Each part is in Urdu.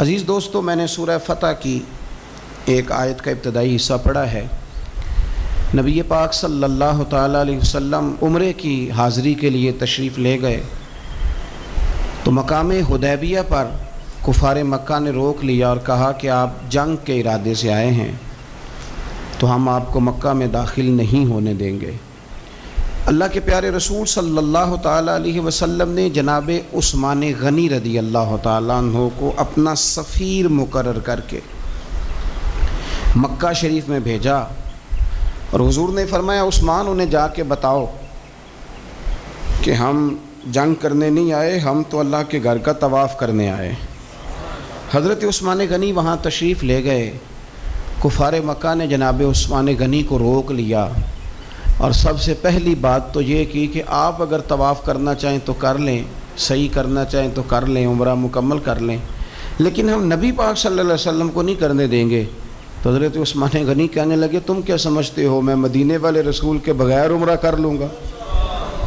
عزیز دوستو، میں نے سورہ فتح کی ایک آیت کا ابتدائی حصہ پڑھا ہے۔ نبی پاک صلی اللہ تعالیٰ علیہ وسلم عمرے کی حاضری کے لیے تشریف لے گئے تو مقام حدیبیہ پر کفار مکہ نے روک لیا اور کہا کہ آپ جنگ کے ارادے سے آئے ہیں تو ہم آپ کو مکہ میں داخل نہیں ہونے دیں گے۔ اللہ کے پیارے رسول صلی اللہ تعالیٰ علیہ وسلم نے جناب عثمان غنی رضی اللہ تعالیٰ عنہ کو اپنا سفیر مقرر کر کے مکہ شریف میں بھیجا اور حضور نے فرمایا عثمان انہیں جا کے بتاؤ کہ ہم جنگ کرنے نہیں آئے، ہم تو اللہ کے گھر کا طواف کرنے آئے۔ حضرت عثمان غنی وہاں تشریف لے گئے۔ کفار مکہ نے جناب عثمان غنی کو روک لیا اور سب سے پہلی بات تو یہ کی کہ آپ اگر طواف کرنا چاہیں تو کر لیں، صحیح کرنا چاہیں تو کر لیں، عمرہ مکمل کر لیں، لیکن ہم نبی پاک صلی اللہ علیہ وسلم کو نہیں کرنے دیں گے۔ تو حضرت عثمان غنی کہنے لگے تم کیا سمجھتے ہو میں مدینے والے رسول کے بغیر عمرہ کر لوں گا؟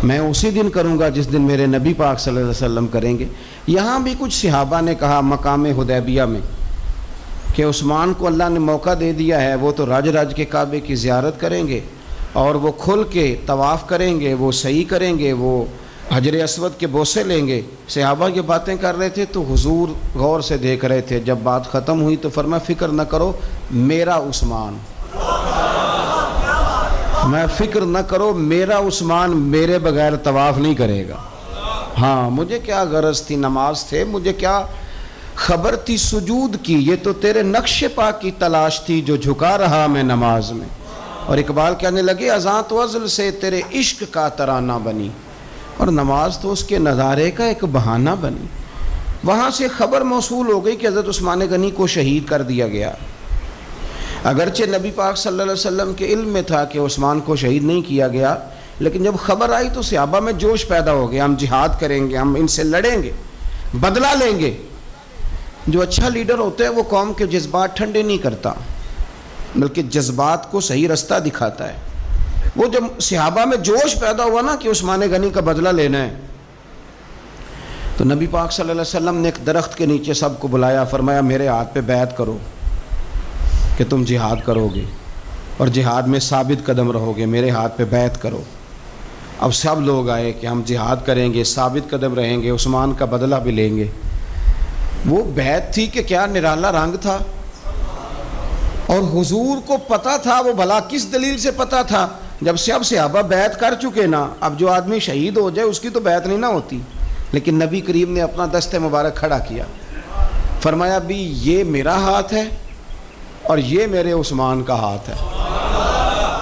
میں اسی دن کروں گا جس دن میرے نبی پاک صلی اللہ علیہ وسلم کریں گے۔ یہاں بھی کچھ صحابہ نے کہا مقام حدیبیہ میں کہ عثمان کو اللہ نے موقع دے دیا ہے، وہ تو رج رج کے کعبے کی زیارت کریں گے اور وہ کھل کے طواف کریں گے، وہ صحیح کریں گے، وہ حجر اسود کے بوسے لیں گے۔ صحابہ یہ باتیں کر رہے تھے تو حضور غور سے دیکھ رہے تھے۔ جب بات ختم ہوئی تو فرمایا فکر نہ کرو میرا عثمان، میں فکر نہ کرو میرا عثمان میرے بغیر طواف نہیں کرے گا۔ ہاں مجھے کیا غرض تھی نماز تھے، مجھے کیا خبر تھی سجود کی، یہ تو تیرے نقش پا کی تلاش تھی جو جھکا رہا میں نماز میں۔ اور اقبال کہنے لگے اذاں تو ازل سے تیرے عشق کا ترانہ بنی، اور نماز تو اس کے نظارے کا ایک بہانہ بنی۔ وہاں سے خبر موصول ہو گئی کہ حضرت عثمان غنی کو شہید کر دیا گیا۔ اگرچہ نبی پاک صلی اللہ علیہ وسلم کے علم میں تھا کہ عثمان کو شہید نہیں کیا گیا، لیکن جب خبر آئی تو صحابہ میں جوش پیدا ہو گیا، ہم جہاد کریں گے، ہم ان سے لڑیں گے، بدلہ لیں گے۔ جو اچھا لیڈر ہوتا ہے وہ قوم کے جذبات ٹھنڈے نہیں کرتا بلکہ جذبات کو صحیح رستہ دکھاتا ہے۔ وہ جب صحابہ میں جوش پیدا ہوا نا کہ عثمان غنی کا بدلہ لینا ہے تو نبی پاک صلی اللہ علیہ وسلم نے ایک درخت کے نیچے سب کو بلایا، فرمایا میرے ہاتھ پہ بیعت کرو کہ تم جہاد کرو گے اور جہاد میں ثابت قدم رہو گے، میرے ہاتھ پہ بیعت کرو۔ اب سب لوگ آئے کہ ہم جہاد کریں گے، ثابت قدم رہیں گے، عثمان کا بدلہ بھی لیں گے۔ وہ بیعت تھی کہ کیا نرالا رنگ تھا، اور حضور کو پتہ تھا، وہ بھلا کس دلیل سے پتہ تھا؟ جب سے اب صحابہ بیعت کر چکے نا، اب جو آدمی شہید ہو جائے اس کی تو بیعت نہیں نہ ہوتی، لیکن نبی کریم نے اپنا دست مبارک کھڑا کیا، فرمایا بھی یہ میرا ہاتھ ہے اور یہ میرے عثمان کا ہاتھ ہے،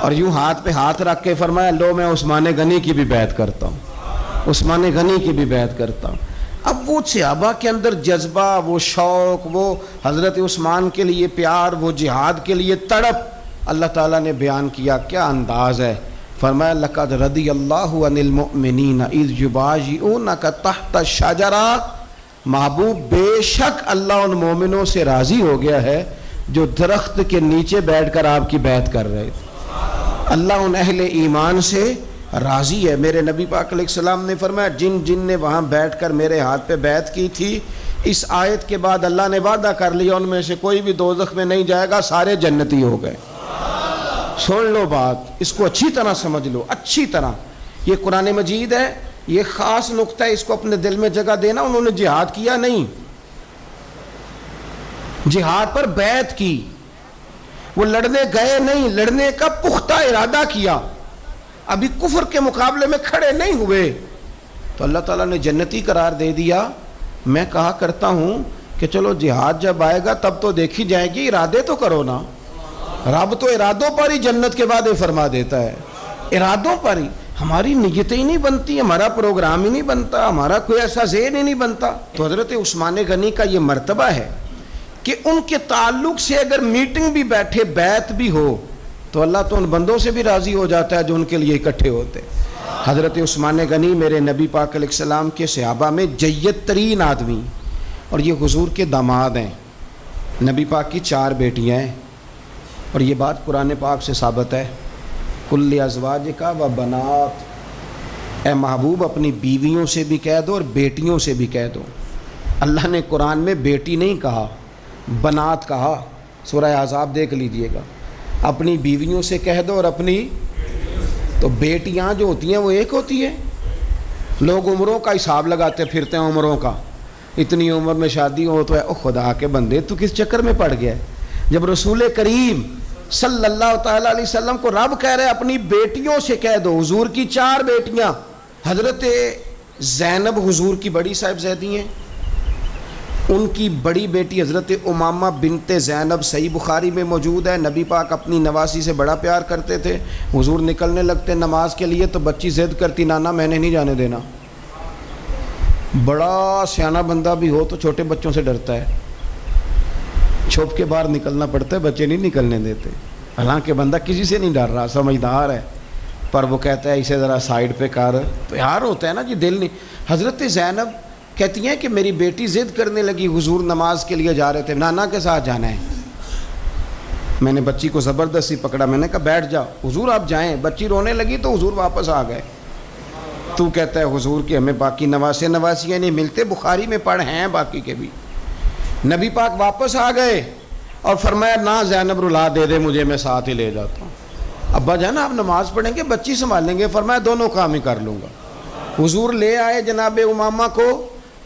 اور یوں ہاتھ پہ ہاتھ رکھ کے فرمایا لو میں عثمان غنی کی بھی بیعت کرتا ہوں، عثمان غنی کی بھی بیعت کرتا ہوں۔ اب وہ صحابہ کے اندر جذبہ، وہ شوق، وہ حضرت عثمان کے لیے پیار، وہ جہاد کے لیے تڑپ اللہ تعالیٰ نے بیان کیا۔ کیا انداز ہے! فرمایا لقد رضی اللہ عن المؤمنین اذ یبایعونک تحت الشجرہ، محبوب بے شک اللہ ان مومنوں سے راضی ہو گیا ہے جو درخت کے نیچے بیٹھ کر آپ کی بیعت کر رہے تھے۔ اللہ ان اہل ایمان سے راضی ہے۔ میرے نبی پاک علیہ السلام نے فرمایا جن نے وہاں بیٹھ کر میرے ہاتھ پہ بیعت کی تھی، اس آیت کے بعد اللہ نے وعدہ کر لیا ان میں سے کوئی بھی دوزخ میں نہیں جائے گا، سارے جنتی ہو گئے۔ سن لو بات، اس کو اچھی طرح سمجھ لو، اچھی طرح۔ یہ قرآن مجید ہے، یہ خاص نقطہ ہے، اس کو اپنے دل میں جگہ دینا۔ انہوں نے جہاد کیا نہیں، جہاد پر بیعت کی، وہ لڑنے گئے نہیں، لڑنے کا پختہ ارادہ کیا، ابھی کفر کے مقابلے میں کھڑے نہیں ہوئے تو اللہ تعالیٰ نے جنتی قرار دے دیا۔ میں کہا کرتا ہوں کہ چلو جہاد جب آئے گا تب تو دیکھی جائے گی، ارادے تو کرو نا۔ رب تو ارادوں پر ہی جنت کے وعدے فرما دیتا ہے، ارادوں پر ہی۔ ہماری نیتیں ہی نہیں بنتی، ہمارا پروگرام ہی نہیں بنتا، ہمارا کوئی ایسا ذہن ہی نہیں بنتا۔ تو حضرت عثمان غنی کا یہ مرتبہ ہے کہ ان کے تعلق سے اگر میٹنگ بھی بیٹھے، بیعت بھی ہو تو اللہ تو ان بندوں سے بھی راضی ہو جاتا ہے جو ان کے لیے اکٹھے ہوتے۔ حضرت عثمان غنی میرے نبی پاک علیہ السلام کے صحابہ میں جید ترین آدمی، اور یہ حضور کے داماد ہیں۔ نبی پاک کی 4 بیٹیاں ہیں، اور یہ بات قرآن پاک سے ثابت ہے، کل ازواجک و بنات، اے محبوب اپنی بیویوں سے بھی کہہ دو اور بیٹیوں سے بھی کہہ دو۔ اللہ نے قرآن میں بیٹی نہیں کہا، بنات کہا، سورہ احزاب دیکھ لیجئے گا، اپنی بیویوں سے کہہ دو اور اپنی، تو بیٹیاں جو ہوتی ہیں وہ ایک ہوتی ہے. لوگ عمروں کا حساب لگاتے پھرتے ہیں، عمروں کا، اتنی عمر میں شادی ہو تو ہے. او خدا کے بندے تو کس چکر میں پڑ گیا ہے؟ جب رسول کریم صلی اللہ تعالیٰ علیہ وسلم کو رب کہہ رہے اپنی بیٹیوں سے کہہ دو. حضور کی 4 بیٹیاں، حضرت زینب حضور کی بڑی صاحبزادی ہیں، ان کی بڑی بیٹی حضرت امامہ بنت زینب صحیح بخاری میں موجود ہے. نبی پاک اپنی نواسی سے بڑا پیار کرتے تھے. حضور نکلنے لگتے نماز کے لیے تو بچی ضد کرتی، نانا میں نے نہیں جانے دینا. بڑا سیانہ بندہ بھی ہو تو چھوٹے بچوں سے ڈرتا ہے، چھپ کے باہر نکلنا پڑتا ہے، بچے نہیں نکلنے دیتے. حالانکہ بندہ کسی سے نہیں ڈر رہا، سمجھدار ہے، پر وہ کہتا ہے اسے ذرا سائیڈ پہ کر. پیار ہوتا ہے نا جی، دل نہیں. حضرت زینب کہتی ہیں کہ میری بیٹی ضد کرنے لگی، حضور نماز کے لیے جا رہے تھے، نانا کے ساتھ جانا ہے. میں نے بچی کو زبردستی پکڑا، میں نے کہا بیٹھ جاؤ حضور آپ جائیں. بچی رونے لگی تو حضور واپس آ گئے. تو کہتا ہے حضور کہ ہمیں باقی نواسیاں نہیں ملتے، بخاری میں پڑھ ہیں باقی کے بھی. نبی پاک واپس آ گئے اور فرمایا نہ زینب رلا دے مجھے، میں ساتھ ہی لے جاتا ہوں. ابا جان آپ نماز پڑھیں گے بچی سنبھالیں گے؟ فرمایا دونوں کام ہی کر لوں گا. حضور لے آئے جناب امامہ کو،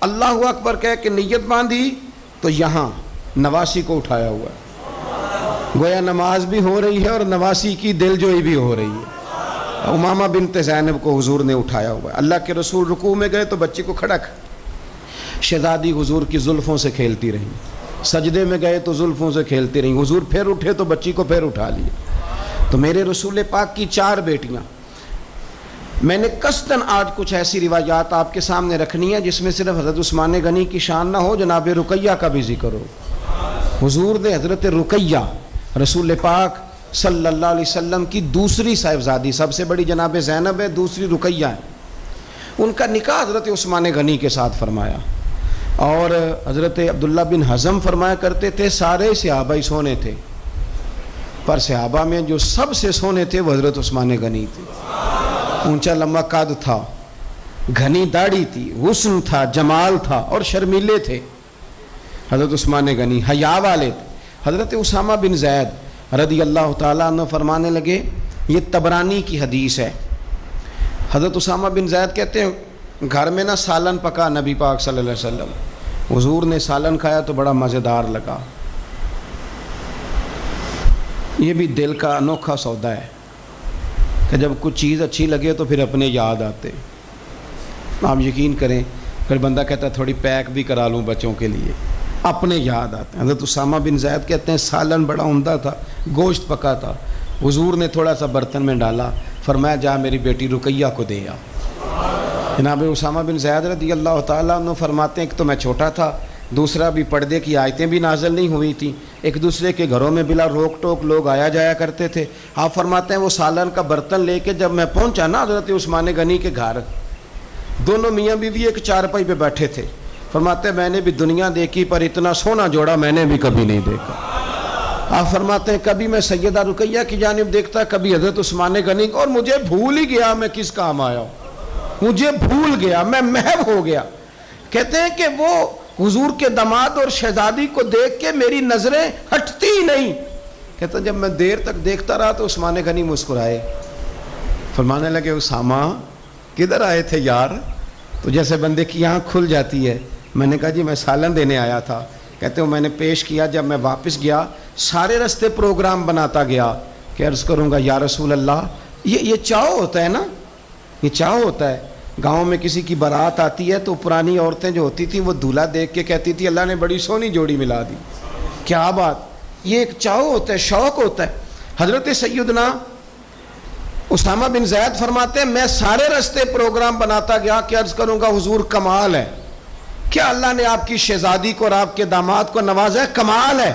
اللہ اکبر کہہ کے نیت باندھی تو یہاں نواسی کو اٹھایا ہوا ہے. گویا نماز بھی ہو رہی ہے اور نواسی کی دل جوئی بھی ہو رہی ہے. امامہ بنت زینب کو حضور نے اٹھایا ہوا ہے. اللہ کے رسول رکوع میں گئے تو بچی کو کھڑا کر، شہزادی حضور کی زلفوں سے کھیلتی رہیں. سجدے میں گئے تو زلفوں سے کھیلتی رہیں. حضور پھر اٹھے تو بچی کو پھر اٹھا لیے. تو میرے رسول پاک کی 4 بیٹیاں. میں نے قصداً آج کچھ ایسی روایات آپ کے سامنے رکھنی ہے جس میں صرف حضرت عثمان غنی کی شان نہ ہو، جناب رقیہ کا بھی ذکر ہو. حضور نے حضرت رقیہ رسول پاک صلی اللہ علیہ وسلم کی دوسری صاحبزادی، سب سے بڑی جناب زینب ہے، دوسری رقیہ ہے، ان کا نکاح حضرت عثمان غنی کے ساتھ فرمایا. اور حضرت عبداللہ بن حزم فرمایا کرتے تھے سارے صحابہ ہی سونے تھے، پر صحابہ میں جو سب سے سونے تھے وہ حضرت عثمان غنی تھے. اونچا لمبا قد تھا، گھنی داڑھی تھی، حسن تھا، جمال تھا، اور شرمیلے تھے. حضرت عثمان غنی حیا والے تھے. حضرت اسامہ بن زید رضی اللہ تعالیٰ عنہ فرمانے لگے، یہ طبرانی کی حدیث ہے، حضرت اسامہ بن زید کہتے ہیں گھر میں نا سالن پکا نبی پاک صلی اللہ علیہ وسلم، حضور نے سالن کھایا تو بڑا مزیدار لگا. یہ بھی دل کا انوکھا سودا ہے کہ جب کچھ چیز اچھی لگے تو پھر اپنے یاد آتے. آپ یقین کریں پھر بندہ کہتا ہے تھوڑی پیک بھی کرا لوں بچوں کے لیے، اپنے یاد آتے ہیں. حضرت اسامہ بن زید کہتے ہیں سالن بڑا عمدہ تھا، گوشت پکا تھا، حضور نے تھوڑا سا برتن میں ڈالا، فرمایا جا میری بیٹی رقیہ کو دے آ. جناب اسامہ بن زید رضی اللہ تعالیٰ عنہ فرماتے ہیں کہ تو میں چھوٹا تھا، دوسرا بھی پردے کی آیتیں بھی نازل نہیں ہوئی تھیں، ایک دوسرے کے گھروں میں بلا روک ٹوک لوگ آیا جایا کرتے تھے. آپ فرماتے ہیں وہ سالن کا برتن لے کے جب میں پہنچا نا حضرت عثمان غنی کے گھر، دونوں میاں بیوی ایک چارپائی پہ بیٹھے تھے. فرماتے ہیں میں نے بھی دنیا دیکھی پر اتنا سونا جوڑا میں نے بھی کبھی نہیں دیکھا. آپ فرماتے ہیں کبھی میں سیدہ رقیہ کی جانب دیکھتا، کبھی حضرت عثمان غنی، اور مجھے بھول ہی گیا میں کس کام آیا ہوں، مجھے بھول گیا، میں محو ہو گیا. کہتے ہیں کہ وہ حضور کے داماد اور شہزادی کو دیکھ کے میری نظریں ہٹتی ہی نہیں. کہتے ہیں جب میں دیر تک دیکھتا رہا تو عثمان غنی مسکرائے، فرمانے لگے اسامہ کدھر آئے تھے یار؟ تو جیسے بندے کی آنکھ کھل جاتی ہے. میں نے کہا جی میں سالن دینے آیا تھا. کہتے ہیں میں نے پیش کیا. جب میں واپس گیا سارے رستے پروگرام بناتا گیا کہ عرض کروں گا یا رسول اللہ، یہ چاؤ ہوتا ہے نا، یہ چاؤ ہوتا ہے. گاؤں میں کسی کی بارات آتی ہے تو پرانی عورتیں جو ہوتی تھیں وہ دولہا دیکھ کے کہتی تھی اللہ نے بڑی سونی جوڑی ملا دی. کیا بات، یہ ایک چاؤ ہوتا ہے، شوق ہوتا ہے. حضرت سیدنا اسامہ بن زید فرماتے ہیں میں سارے رستے پروگرام بناتا گیا کہ عرض کروں گا حضور کمال ہے، کیا اللہ نے آپ کی شہزادی کو اور آپ کے داماد کو نوازا ہے، کمال ہے.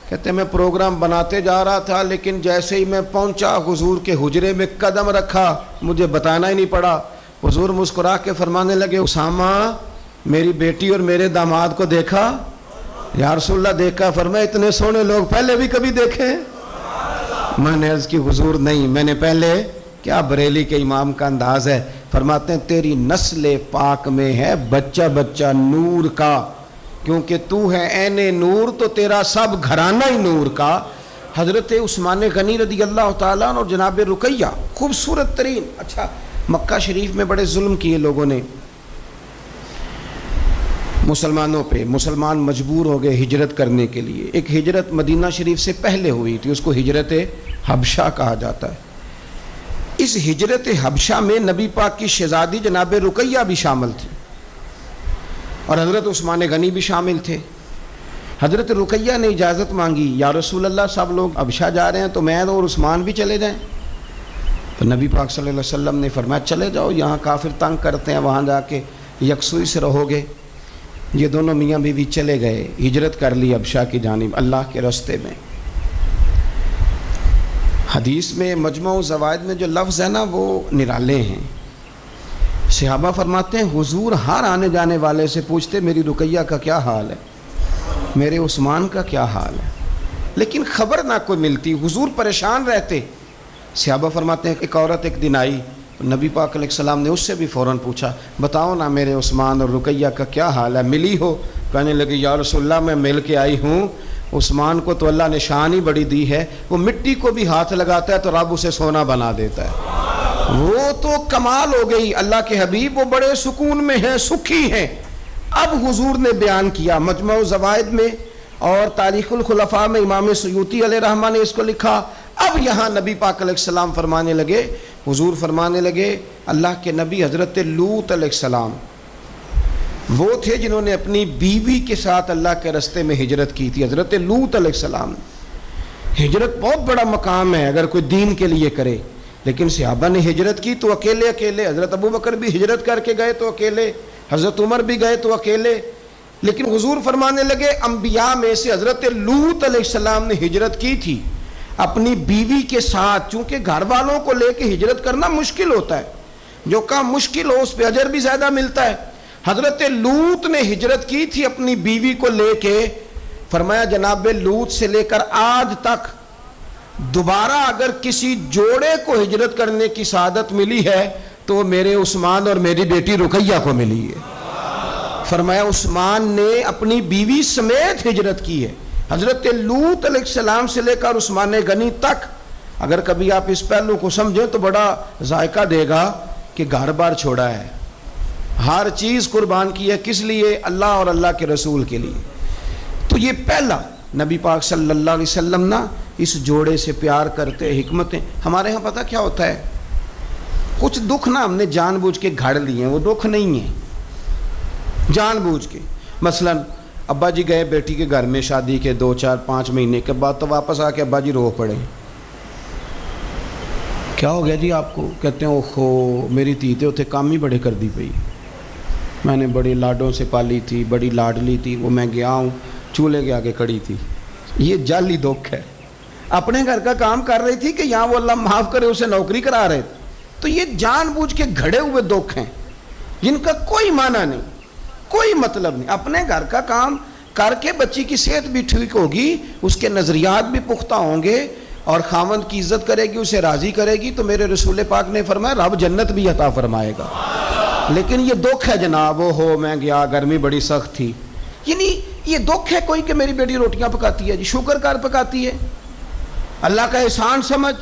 کہتے ہیں میں پروگرام بناتے جا رہا تھا لیکن جیسے ہی میں پہنچا حضور کے حجرے میں قدم رکھا مجھے بتانا ہی نہیں پڑا. حضور مسکرا کے فرمانے لگے اسامہ میری بیٹی اور میرے داماد کو دیکھا؟ یا رسول اللہ دیکھا. فرمایا اتنے سونے لوگ پہلے بھی کبھی دیکھے؟ میں نے عرض کی حضور نہیں، میں نے پہلے. کیا بریلی کے امام کا انداز ہے. فرماتے ہیں تیری نسل پاک میں ہے بچہ بچہ نور کا، کیونکہ تو ہے عین نور تو تیرا سب گھرانہ ہی نور کا. حضرت عثمان غنی رضی اللہ تعالیٰ عنہ اور جناب رقیہ خوبصورت ترین. اچھا مکہ شریف میں بڑے ظلم کیے لوگوں نے مسلمانوں پہ. مسلمان مجبور ہو گئے ہجرت کرنے کے لیے. ایک ہجرت مدینہ شریف سے پہلے ہوئی تھی, اس کو ہجرت حبشہ کہا جاتا ہے. اس ہجرت حبشہ میں نبی پاک کی شہزادی جناب رقیہ بھی شامل تھی اور حضرت عثمان غنی بھی شامل تھے. حضرت رقیہ نے اجازت مانگی, یا رسول اللہ سب لوگ حبشہ جا رہے ہیں تو میں اور عثمان بھی چلے جائیں. تو نبی پاک صلی اللہ علیہ وسلم نے فرمایا چلے جاؤ, یہاں کافر تنگ کرتے ہیں, وہاں جا کے یکسوئی سے رہو گے. یہ دونوں میاں بیوی چلے گئے, ہجرت کر لی حبشہ کی جانب اللہ کے راستے میں. حدیث میں مجموع الزوائد میں جو لفظ ہے نا وہ نرالے ہیں. صحابہ فرماتے ہیں حضور ہر آنے جانے والے سے پوچھتے میری رقیہ کا کیا حال ہے, میرے عثمان کا کیا حال ہے, لیکن خبر نہ کوئی ملتی. حضور پریشان رہتے. صحابہ فرماتے ہیں ایک عورت ایک دن آئی, نبی پاک علیہ السلام نے اس سے بھی فوراً پوچھا بتاؤ نا میرے عثمان اور رقیہ کا کیا حال ہے, ملی ہو؟ کہنے لگی یا رسول اللہ میں مل کے آئی ہوں. عثمان کو تو اللہ نے شان ہی بڑی دی ہے, وہ مٹی کو بھی ہاتھ لگاتا ہے تو رب اسے سونا بنا دیتا ہے. وہ تو کمال ہو گئی. اللہ کے حبیب وہ بڑے سکون میں ہیں, سکھی ہیں. اب حضور نے بیان کیا مجموع الزوائد میں اور تاریخ الخلفاء میں امام سیوطی علیہ رحمہ نے اس کو لکھا. اب یہاں نبی پاک علیہ السلام فرمانے لگے, حضور فرمانے لگے اللہ کے نبی حضرت لوط علیہ السلام وہ تھے جنہوں نے اپنی بیوی کے ساتھ اللہ کے راستے میں ہجرت کی تھی. حضرت لوط علیہ السلام. ہجرت بہت بڑا مقام ہے اگر کوئی دین کے لیے کرے, لیکن صحابہ نے ہجرت کی تو اکیلے اکیلے. حضرت ابو بکر بھی ہجرت کر کے گئے تو اکیلے, حضرت عمر بھی گئے تو اکیلے. لیکن حضور فرمانے لگے انبیاء میں سے حضرت لوط علیہ السلام نے ہجرت کی تھی اپنی بیوی کے ساتھ, چونکہ گھر والوں کو لے کے ہجرت کرنا مشکل ہوتا ہے. جو کام مشکل ہو اس پہ اجر بھی زیادہ ملتا ہے. حضرت لوط نے ہجرت کی تھی اپنی بیوی کو لے کے. فرمایا جناب لوط سے لے کر آج تک دوبارہ اگر کسی جوڑے کو ہجرت کرنے کی سعادت ملی ہے تو میرے عثمان اور میری بیٹی رقیہ کو ملی ہے. فرمایا عثمان نے اپنی بیوی سمیت ہجرت کی ہے. حضرت لوط علیہ السلام سے لے کر عثمان غنی تک. اگر کبھی آپ اس پہلو کو سمجھیں تو بڑا ذائقہ دے گا کہ گھر بار چھوڑا ہے, ہر چیز قربان کی ہے. کس لیے؟ اللہ اور اللہ کے رسول کے لیے. تو یہ پہلا نبی پاک صلی اللہ علیہ وسلم نا اس جوڑے سے پیار کرتے. حکمتیں ہمارے ہاں پتہ کیا ہوتا ہے, کچھ دکھ نا ہم نے جان بوجھ کے گھڑ لیے ہیں, وہ دکھ نہیں ہیں جان بوجھ کے. مثلا ابا جی گئے بیٹی کے گھر میں شادی کے 2-4-5 مہینے کے بعد, تو واپس آ کے ابا جی رو پڑے. کیا ہو گیا جی آپ کو؟ کہتے ہیں اوہو میری دھی تے اتنے کام ہی بڑے کر دی پئی, میں نے بڑی لاڈوں سے پالی تھی, بڑی لاڈلی تھی, وہ میں گیا ہوں چولہے کے آگے کھڑی تھی. یہ جعلی دکھ ہے. اپنے گھر کا کام کر رہی تھی کہ یہاں وہ اللہ معاف کرے اسے نوکری کرا رہے تھے. تو یہ جان بوجھ کے گھڑے ہوئے دکھ ہیں جن کا کوئی معنی نہیں, کوئی مطلب نہیں. اپنے گھر کا کام کر کے بچی کی صحت بھی ٹھیک ہوگی, اس کے نظریات بھی پختہ ہوں گے اور خاوند کی عزت کرے گی, اسے راضی کرے گی, تو میرے رسول پاک نے فرمایا رب جنت بھی عطا فرمائے گا. لیکن یہ دکھ ہے جناب, وہ ہو میں گیا گرمی بڑی سخت تھی, یعنی یہ دکھ ہے کوئی کہ میری بیٹی روٹیاں پکاتی ہے جی, شکر کر پکاتی ہے, اللہ کا احسان سمجھ.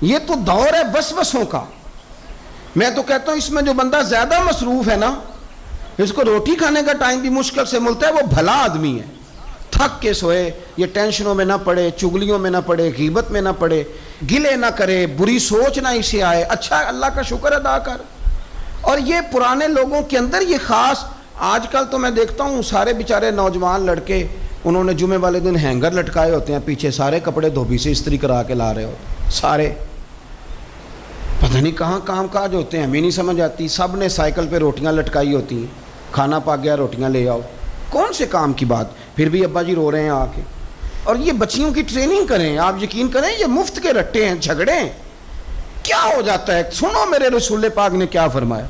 یہ تو دور ہے وسوسوں کا. میں تو کہتا ہوں اس میں جو بندہ زیادہ مصروف ہے نا, اس کو روٹی کھانے کا ٹائم بھی مشکل سے ملتا ہے, وہ بھلا آدمی ہے. تھک کے سوئے, یہ ٹینشنوں میں نہ پڑے, چگلیوں میں نہ پڑے, غیبت میں نہ پڑے, گلے نہ کرے, بری سوچ نہ اسے آئے, اچھا اللہ کا شکر ادا کر. اور یہ پرانے لوگوں کے اندر یہ خاص, آج کل تو میں دیکھتا ہوں سارے بیچارے نوجوان لڑکے انہوں نے جمعے والے دن ہینگر لٹکائے ہوتے ہیں پیچھے, سارے کپڑے دھوبی سے استری کرا کے لا رہے ہوتے, سارے پتہ نہیں کہاں کام کاج ہوتے ہیں, ہمیں نہیں سمجھ آتی. سب نے سائیکل پہ روٹیاں لٹکائی ہوتی ہیں, کھانا پا گیا روٹیاں لے آؤ, کون سے کام کی بات. پھر بھی ابا جی رو رہے ہیں آ کے. اور یہ بچیوں کی ٹریننگ کریں, آپ یقین کریں یہ مفت کے رٹے ہیں, جھگڑے ہیں. کیا ہو جاتا ہے؟ سنو میرے رسول پاک نے کیا فرمایا.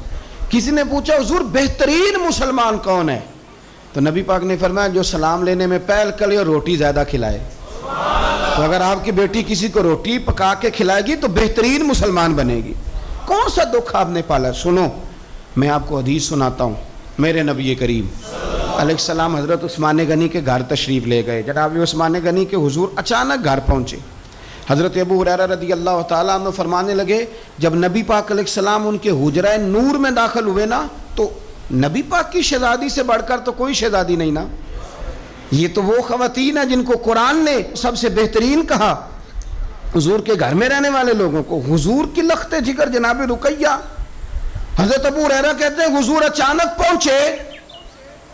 کسی نے پوچھا حضور بہترین مسلمان کون ہے؟ تو نبی پاک نے فرمایا جو سلام لینے میں پہل کرے اور روٹی زیادہ کھلائے. تو اگر آپ کی بیٹی کسی کو روٹی پکا کے کھلائے گی تو بہترین مسلمان بنے گی. کون سا دکھ آپ نے پالا؟ سنو میں آپ کو حدیث سناتا ہوں میرے نبی کریم علیہ السلام حضرت عثمان غنی کے گھر تشریف لے گئے. جناب عثمان غنی کے حضور اچانک گھر پہنچے. حضرت ابو ہریرہ رضی اللہ تعالیٰ عنہ فرمانے لگے جب نبی پاک علیہ السلام ان کے حجرہ نور میں داخل ہوئے نا تو نبی پاک کی شہزادی سے بڑھ کر تو کوئی شہزادی نہیں نا. یہ تو وہ خواتین ہیں جن کو قرآن نے سب سے بہترین کہا حضور کے گھر میں رہنے والے لوگوں کو. حضور کی لخت جگر جناب رقیہ. حضرت ابو ہریرہ کہتے ہیں حضور اچانک پہنچے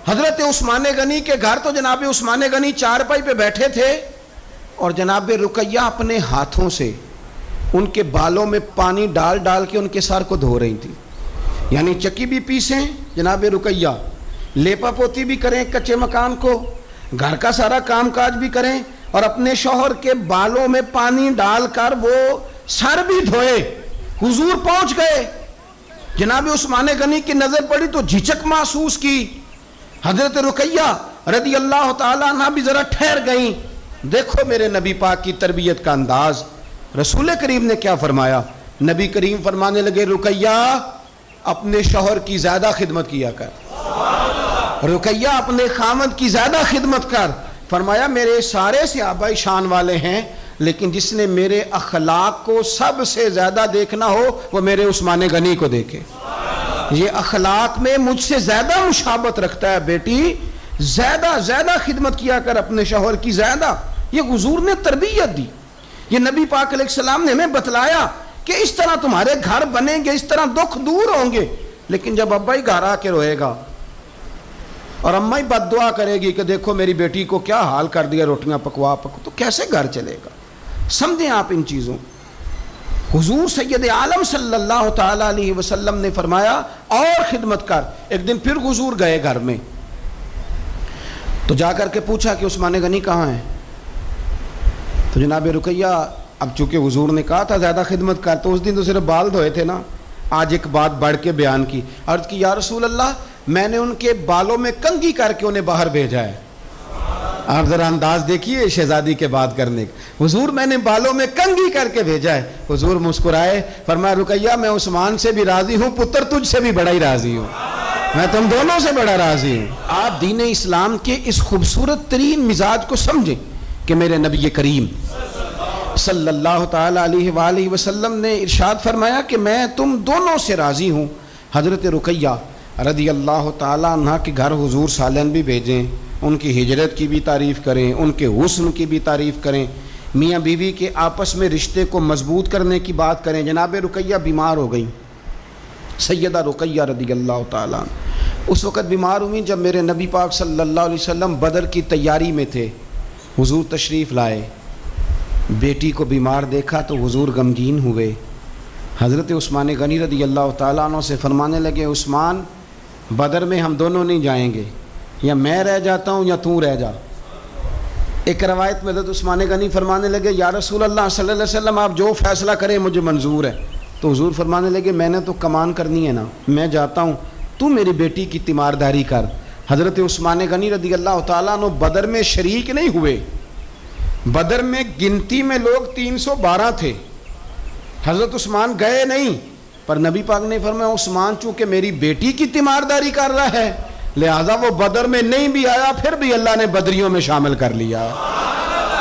حضرت عثمان غنی کے گھر تو جناب عثمان غنی چارپائی پہ بیٹھے تھے اور جناب رقیہ اپنے ہاتھوں سے ان کے بالوں میں پانی ڈال ڈال کے ان کے سر کو دھو رہی تھی. یعنی چکی بھی پیسیں جناب رقیہ, لیپا پوتی بھی کریں کچے مکان کو, گھر کا سارا کام کاج بھی کریں اور اپنے شوہر کے بالوں میں پانی ڈال کر وہ سر بھی دھوئے. حضور پہنچ گئے. جناب عثمان غنی کی نظر پڑی تو جھجک محسوس کی. حضرت رقیہ رضی اللہ تعالیٰ عنہ بھی ذرا ٹھہر گئیں. دیکھو میرے نبی پاک کی تربیت کا انداز. رسول کریم نے کیا فرمایا؟ نبی کریم فرمانے لگے رقیہ اپنے شوہر کی زیادہ خدمت کیا کر, رقیہ اپنے خاوند کی زیادہ خدمت کر. فرمایا میرے سارے صحابہ شان والے ہیں لیکن جس نے میرے اخلاق کو سب سے زیادہ دیکھنا ہو وہ میرے عثمان غنی کو دیکھے. یہ اخلاق میں مجھ سے زیادہ مشابہت رکھتا ہے بیٹی, زیادہ خدمت کیا کر اپنے شوہر کی زیادہ. یہ حضور نے تربیت دی. یہ نبی پاک علیہ السلام نے ہمیں بتلایا کہ اس طرح تمہارے گھر بنیں گے, اس طرح دکھ دور ہوں گے. لیکن جب ابا ہی گھر آ کے روئے گا اور اماں ہی بد دعا کرے گی کہ دیکھو میری بیٹی کو کیا حال کر دیا روٹیاں پکوا تو کیسے گھر چلے گا؟ سمجھیں آپ ان چیزوں. حضور سید عالم صلی اللہ تعالیٰ علیہ وسلم نے فرمایا اور خدمت کر. ایک دن پھر حضور گئے گھر میں تو جا کر کے پوچھا کہ عثمان غنی کہاں ہیں؟ تو جناب رقیہ اب چونکہ حضور نے کہا تھا زیادہ خدمت کر تو اس دن تو صرف بال دھوئے تھے نا, آج ایک بات بڑھ کے بیان کی. عرض کی یا رسول اللہ میں نے ان کے بالوں میں کنگھی کر کے انہیں باہر بھیجا ہے. آپ ذرا انداز دیکھیے شہزادی کے بات کرنے کا. حضور میں نے بالوں میں کنگھی کر کے بھیجا ہے. حضور مسکرائے فرمایا رقیہ میں عثمان سے بھی راضی ہوں, پتر تجھ سے بھی بڑا ہی راضی ہوں, میں تم دونوں سے بڑا راضی ہوں. آپ دین اسلام کے اس خوبصورت ترین مزاج کو سمجھیں کہ میرے نبی کریم صلی اللہ تعالیٰ علیہ وآلہ وسلم نے ارشاد فرمایا کہ میں تم دونوں سے راضی ہوں. حضرت رقیہ رضی اللہ تعالیٰ عنہ کے گھر حضور سالن بھی بھیجیں, ان کی ہجرت کی بھی تعریف کریں, ان کے حسن کی بھی تعریف کریں, میاں بیوی کے آپس میں رشتے کو مضبوط کرنے کی بات کریں. جناب رقیہ بیمار ہو گئیں. سیدہ رقیہ رضی اللہ تعالیٰ اس وقت بیمار ہوئیں جب میرے نبی پاک صلی اللہ علیہ وسلم بدر کی تیاری میں تھے. حضور تشریف لائے, بیٹی کو بیمار دیکھا تو حضور غمگین ہوئے. حضرت عثمان غنی رضی اللہ تعالیٰ عنہ سے فرمانے لگے عثمان بدر میں ہم دونوں نہیں جائیں گے, یا میں رہ جاتا ہوں یا تو رہ جا. ایک روایت میں حضرت عثمان غنی فرمانے لگے یا رسول اللہ صلی اللہ علیہ وسلم آپ جو فیصلہ کریں مجھے منظور ہے. تو حضور فرمانے لگے میں نے تو کمان کرنی ہے نا, میں جاتا ہوں, تو میری بیٹی کی تیمارداری کر. حضرت عثمان غنی رضی اللہ تعالیٰ عنہ بدر میں شریک نہیں ہوئے. بدر میں گنتی میں لوگ 312 تھے. حضرت عثمان گئے نہیں, پر نبی پاک نے فرمایا عثمان چونکہ میری بیٹی کی تیمارداری کر رہا ہے لہذا وہ بدر میں نہیں بھی آیا, پھر بھی اللہ نے بدریوں میں شامل کر لیا,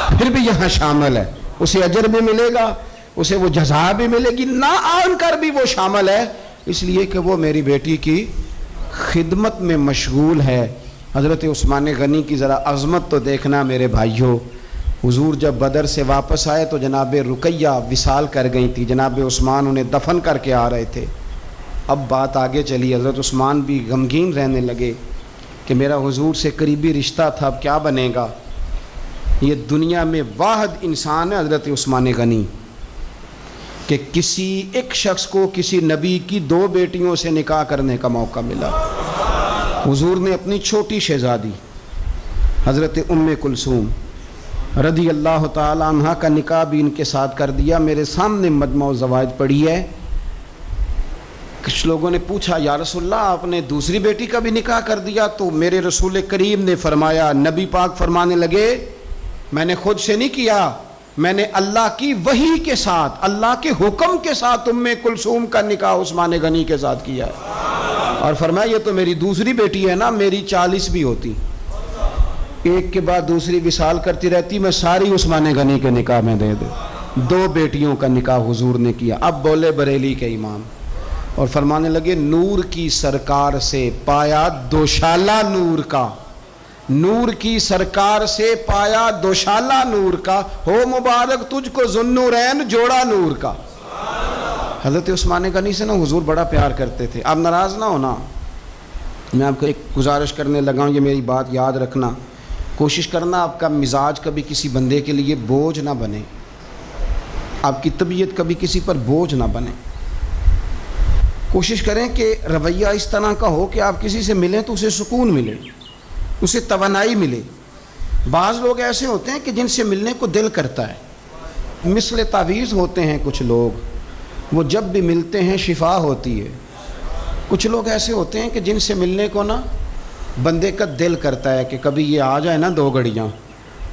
پھر بھی یہاں شامل ہے. اسے اجر بھی ملے گا, اسے وہ جزا بھی ملے گی, نہ آن کر بھی وہ شامل ہے, اس لیے کہ وہ میری بیٹی کی خدمت میں مشغول ہے. حضرت عثمان غنی کی ذرا عظمت تو دیکھنا میرے بھائیوں. حضور جب بدر سے واپس آئے تو جناب رقیہ وصال کر گئی تھی, جناب عثمان انہیں دفن کر کے آ رہے تھے. اب بات آگے چلی, حضرت عثمان بھی غمگین رہنے لگے کہ میرا حضور سے قریبی رشتہ تھا, اب کیا بنے گا. یہ دنیا میں واحد انسان ہے حضرت عثمان غنی کہ کسی ایک شخص کو کسی نبی کی 2 بیٹیوں سے نکاح کرنے کا موقع ملا. حضور نے اپنی چھوٹی شہزادی حضرت ام کلثوم رضی اللہ تعالیٰ عنہ کا نکاح بھی ان کے ساتھ کر دیا. میرے سامنے مجمع الزوائد پڑھی ہے. کچھ لوگوں نے پوچھا یا رسول اللہ آپ نے دوسری بیٹی کا بھی نکاح کر دیا؟ تو میرے رسول کریم نے فرمایا, نبی پاک فرمانے لگے میں نے خود سے نہیں کیا, میں نے اللہ کی وحی کے ساتھ, اللہ کے حکم کے ساتھ ام کلثوم کا نکاح عثمان غنی کے ساتھ کیا ہے. اور فرمایا یہ تو میری دوسری بیٹی ہے نا، میری 40 بھی ہوتی، ایک کے بعد دوسری وصال کرتی رہتی، میں ساری عثمان غنی کے نکاح میں دے دے۔ 2 بیٹیوں کا نکاح حضور نے کیا۔ اب بولے بریلی کے امام اور فرمانے لگے نور کی سرکار سے پایا دوشالہ نور کا، نور کی سرکار سے پایا دوشالہ نور کا، ہو مبارک تجھ کو ذوالنورین جوڑا نور کا۔ حضرت عثمان غنی سے نا حضور بڑا پیار کرتے تھے۔ آپ ناراض نہ ہونا، میں آپ کو ایک گزارش کرنے لگا ہوں، یہ میری بات یاد رکھنا، کوشش کرنا آپ کا مزاج کبھی کسی بندے کے لیے بوجھ نہ بنے، آپ کی طبیعت کبھی کسی پر بوجھ نہ بنے۔ کوشش کریں کہ رویہ اس طرح کا ہو کہ آپ کسی سے ملیں تو اسے سکون ملے، اسے توانائی ملے۔ بعض لوگ ایسے ہوتے ہیں کہ جن سے ملنے کو دل کرتا ہے، مثل تعویذ ہوتے ہیں کچھ لوگ، وہ جب بھی ملتے ہیں شفا ہوتی ہے۔ کچھ لوگ ایسے ہوتے ہیں کہ جن سے ملنے کو نا بندے کا دل کرتا ہے کہ کبھی یہ آ جائے نا 2 گھڑیاں،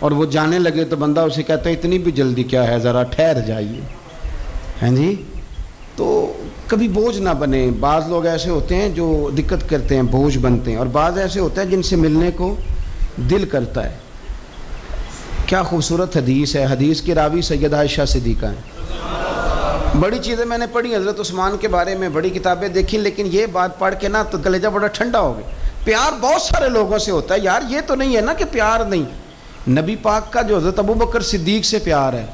اور وہ جانے لگے تو بندہ اسے کہتا ہے اتنی بھی جلدی کیا ہے، ذرا ٹھہر جائیے، ہیں جی۔ تو کبھی بوجھ نہ بنے۔ بعض لوگ ایسے ہوتے ہیں جو دقت کرتے ہیں، بوجھ بنتے ہیں، اور بعض ایسے ہوتے ہیں جن سے ملنے کو دل کرتا ہے۔ کیا خوبصورت حدیث ہے، حدیث کی راوی سیدہ عائشہ صدیقہ ہیں۔ بڑی چیزیں میں نے پڑھی حضرت عثمان کے بارے میں، بڑی کتابیں دیکھی، لیکن یہ بات پڑھ کے نا تو کلیجہ بڑا ٹھنڈا ہو گیا۔ پیار بہت سارے لوگوں سے ہوتا ہے یار، یہ تو نہیں ہے نا کہ پیار نہیں۔ نبی پاک کا جو حضرت ابوبکر صدیق سے پیار ہے،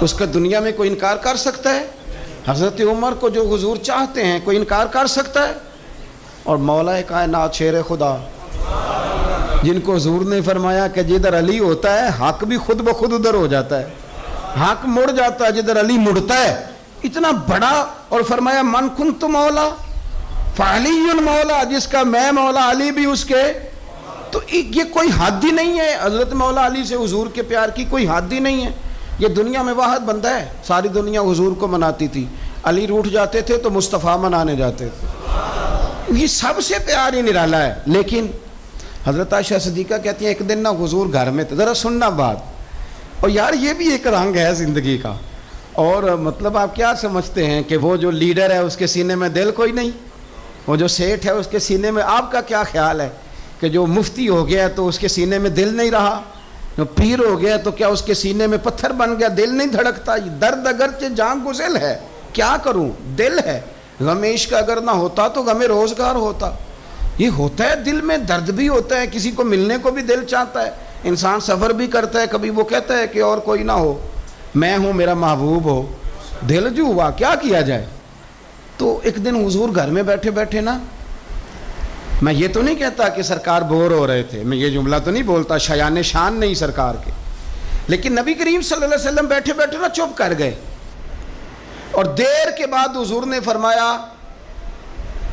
اس کا دنیا میں کوئی انکار کر سکتا ہے؟ حضرت عمر کو جو حضور چاہتے ہیں کوئی انکار کر سکتا ہے؟ اور مولا کائنات شیر خدا جن کو حضور نے فرمایا کہ جدھر علی ہوتا ہے حق بھی خود بخود ادھر ہو جاتا ہے، حق مڑ جاتا ہے جدھر علی مڑتا ہے، اتنا بڑا۔ اور فرمایا من کنت مولا فعلی مولا، جس کا میں مولا علی بھی اس کے۔ تو یہ کوئی حد ہی نہیں ہے، حضرت مولا علی سے حضور کے پیار کی کوئی حد ہی نہیں ہے۔ یہ دنیا میں واحد بندہ ہے، ساری دنیا حضور کو مناتی تھی، علی روٹھ جاتے تھے تو مصطفیٰ منانے جاتے تھے، یہ سب سے پیار ہی نرالا ہے۔ لیکن حضرت عائشہ صدیقہ کہتی ہیں ایک دن نا حضور گھر میں تھے، ذرا سننا بات، اور یار یہ بھی ایک رنگ ہے زندگی کا۔ اور مطلب آپ کیا سمجھتے ہیں کہ وہ جو لیڈر ہے اس کے سینے میں دل کوئی نہیں، وہ جو سیٹھ ہے اس کے سینے میں، آپ کا کیا خیال ہے کہ جو مفتی ہو گیا تو اس کے سینے میں دل نہیں رہا، جو پیر ہو گیا تو کیا اس کے سینے میں پتھر بن گیا، دل نہیں دھڑکتا؟ درد اگرچہ جان گسل ہے، کیا کروں، دل ہے۔ غم عشق اگر نہ ہوتا تو غم روزگار ہوتا۔ یہ ہوتا ہے، دل میں درد بھی ہوتا ہے، کسی کو ملنے کو بھی دل چاہتا ہے، انسان سفر بھی کرتا ہے، کبھی وہ کہتا ہے کہ اور کوئی نہ ہو، میں ہوں، میرا محبوب ہو، دل جو ہوا کیا کیا جائے۔ تو ایک دن حضور گھر میں بیٹھے بیٹھے نا، میں یہ تو نہیں کہتا کہ سرکار بور ہو رہے تھے، میں یہ جملہ تو نہیں بولتا، شایان شان نہیں سرکار کے، لیکن نبی کریم صلی اللہ علیہ وسلم بیٹھے بیٹھے نا چپ کر گئے، اور دیر کے بعد حضور نے فرمایا،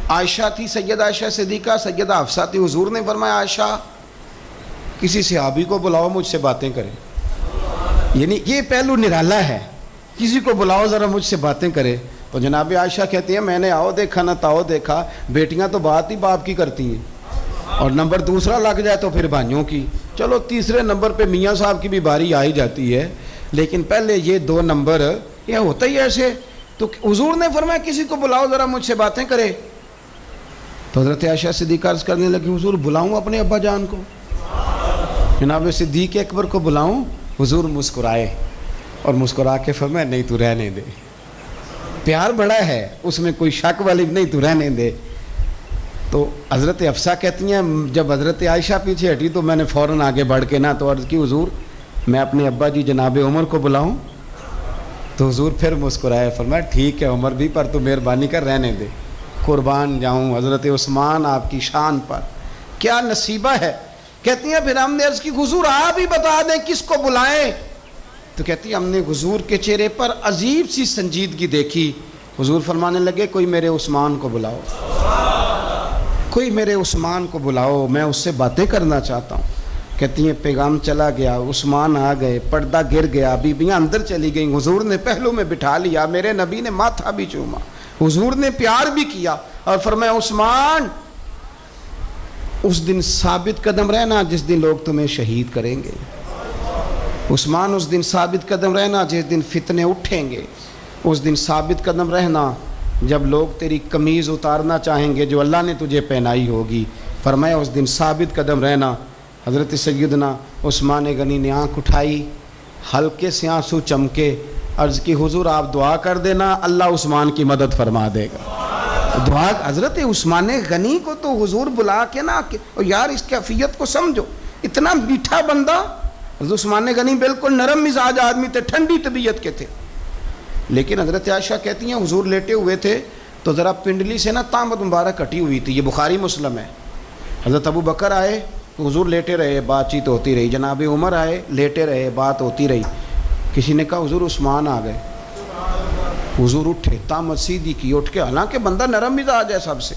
عائشہ تھی سیدہ عائشہ صدیقہ، سیدہ حفصہ تھی، حضور نے فرمایا عائشہ کسی صحابی کو بلاؤ مجھ سے باتیں کریں۔ یعنی یہ پہلو نرالا ہے، کسی کو بلاؤ ذرا مجھ سے باتیں کرے۔ تو جناب عائشہ کہتی ہیں میں نے آؤ دیکھا نہ تاؤ دیکھا، بیٹیاں تو بات ہی باپ کی کرتی ہیں، اور نمبر دوسرا لگ جائے تو پھر بھائیوں کی، چلو تیسرے نمبر پہ میاں صاحب کی بھی باری آ ہی جاتی ہے، لیکن پہلے یہ 2 نمبر یہ ہوتا ہی ایسے۔ تو حضور نے فرمایا کسی کو بلاؤ ذرا مجھ سے باتیں کرے۔ تو حضرت عائشہ صدیقہ عرض کرنے لگی حضور بلاؤں اپنے ابا جان کو، جناب صدیق اکبر کو بلاؤں؟ حضور مسکرائے اور مسکرا کے فرمایا نہیں تو رہنے دے، پیار بڑا ہے اس میں کوئی شک والی نہیں، تو رہنے دے۔ تو حضرت حفصہ کہتی ہیں جب حضرت عائشہ پیچھے ہٹی تو میں نے فوراً آگے بڑھ کے نا تو عرض کی حضور میں اپنے ابا جی جناب عمر کو بلاؤں؟ تو حضور پھر مسکرائے، فرمایا ٹھیک ہے عمر بھی، پر تو مہربانی کر رہنے دے، قربان جاؤں حضرت عثمان آپ کی شان پر، کیا نصیبہ ہے۔ کہتی ہیں پھر ہم نے عرض کی حضور آپ ہی بتا دیں کس کو بلائیں؟ تو کہتی ہیں ہم نے حضور کے چہرے پر عجیب سی سنجیدگی دیکھی، حضور فرمانے لگے کوئی میرے عثمان کو بلاؤ، کوئی میرے عثمان کو بلاؤ، میں اس سے باتیں کرنا چاہتا ہوں۔ کہتی ہیں پیغام چلا گیا، عثمان آ گئے، پردہ گر گیا، بیویاں اندر چلی گئیں، حضور نے پہلو میں بٹھا لیا، میرے نبی نے ماتھا بھی چوما، حضور نے پیار بھی کیا، اور فرمایا عثمان اس دن ثابت قدم رہنا جس دن لوگ تمہیں شہید کریں گے، عثمان اس دن ثابت قدم رہنا جس دن فتنے اٹھیں گے، اس دن ثابت قدم رہنا جب لوگ تیری قمیض اتارنا چاہیں گے جو اللہ نے تجھے پہنائی ہوگی، فرمایا اس دن ثابت قدم رہنا۔ حضرت سیدنا عثمان غنی نے آنکھ اٹھائی، ہلکے سے آنسو چمکے، عرض کی حضور آپ دعا کر دینا، اللہ عثمان کی مدد فرما دے گا۔ دعا حضرت عثمان غنی کو تو حضور بلا کے نا کہ یار اس کیفیت کو سمجھو، اتنا میٹھا بندہ۔ حضرت عثمان غنی بالکل نرم مزاج آدمی تھے، ٹھنڈی طبیعت کے تھے، لیکن حضرت عائشہ کہتی ہیں حضور لیٹے ہوئے تھے تو ذرا پنڈلی سے نا تامت مبارک کٹی ہوئی تھی، یہ بخاری مسلم ہے۔ حضرت ابو بکر آئے تو حضور لیٹے رہے، بات چیت ہوتی رہی، جناب عمر آئے لیٹے رہے، بات ہوتی رہی۔ کسی نے کہا حضور عثمان آ گئے، حضور اٹھے، تامت سیدھی کی، اٹھ کے، حالانکہ بندہ نرم مزاج ہے سب سے،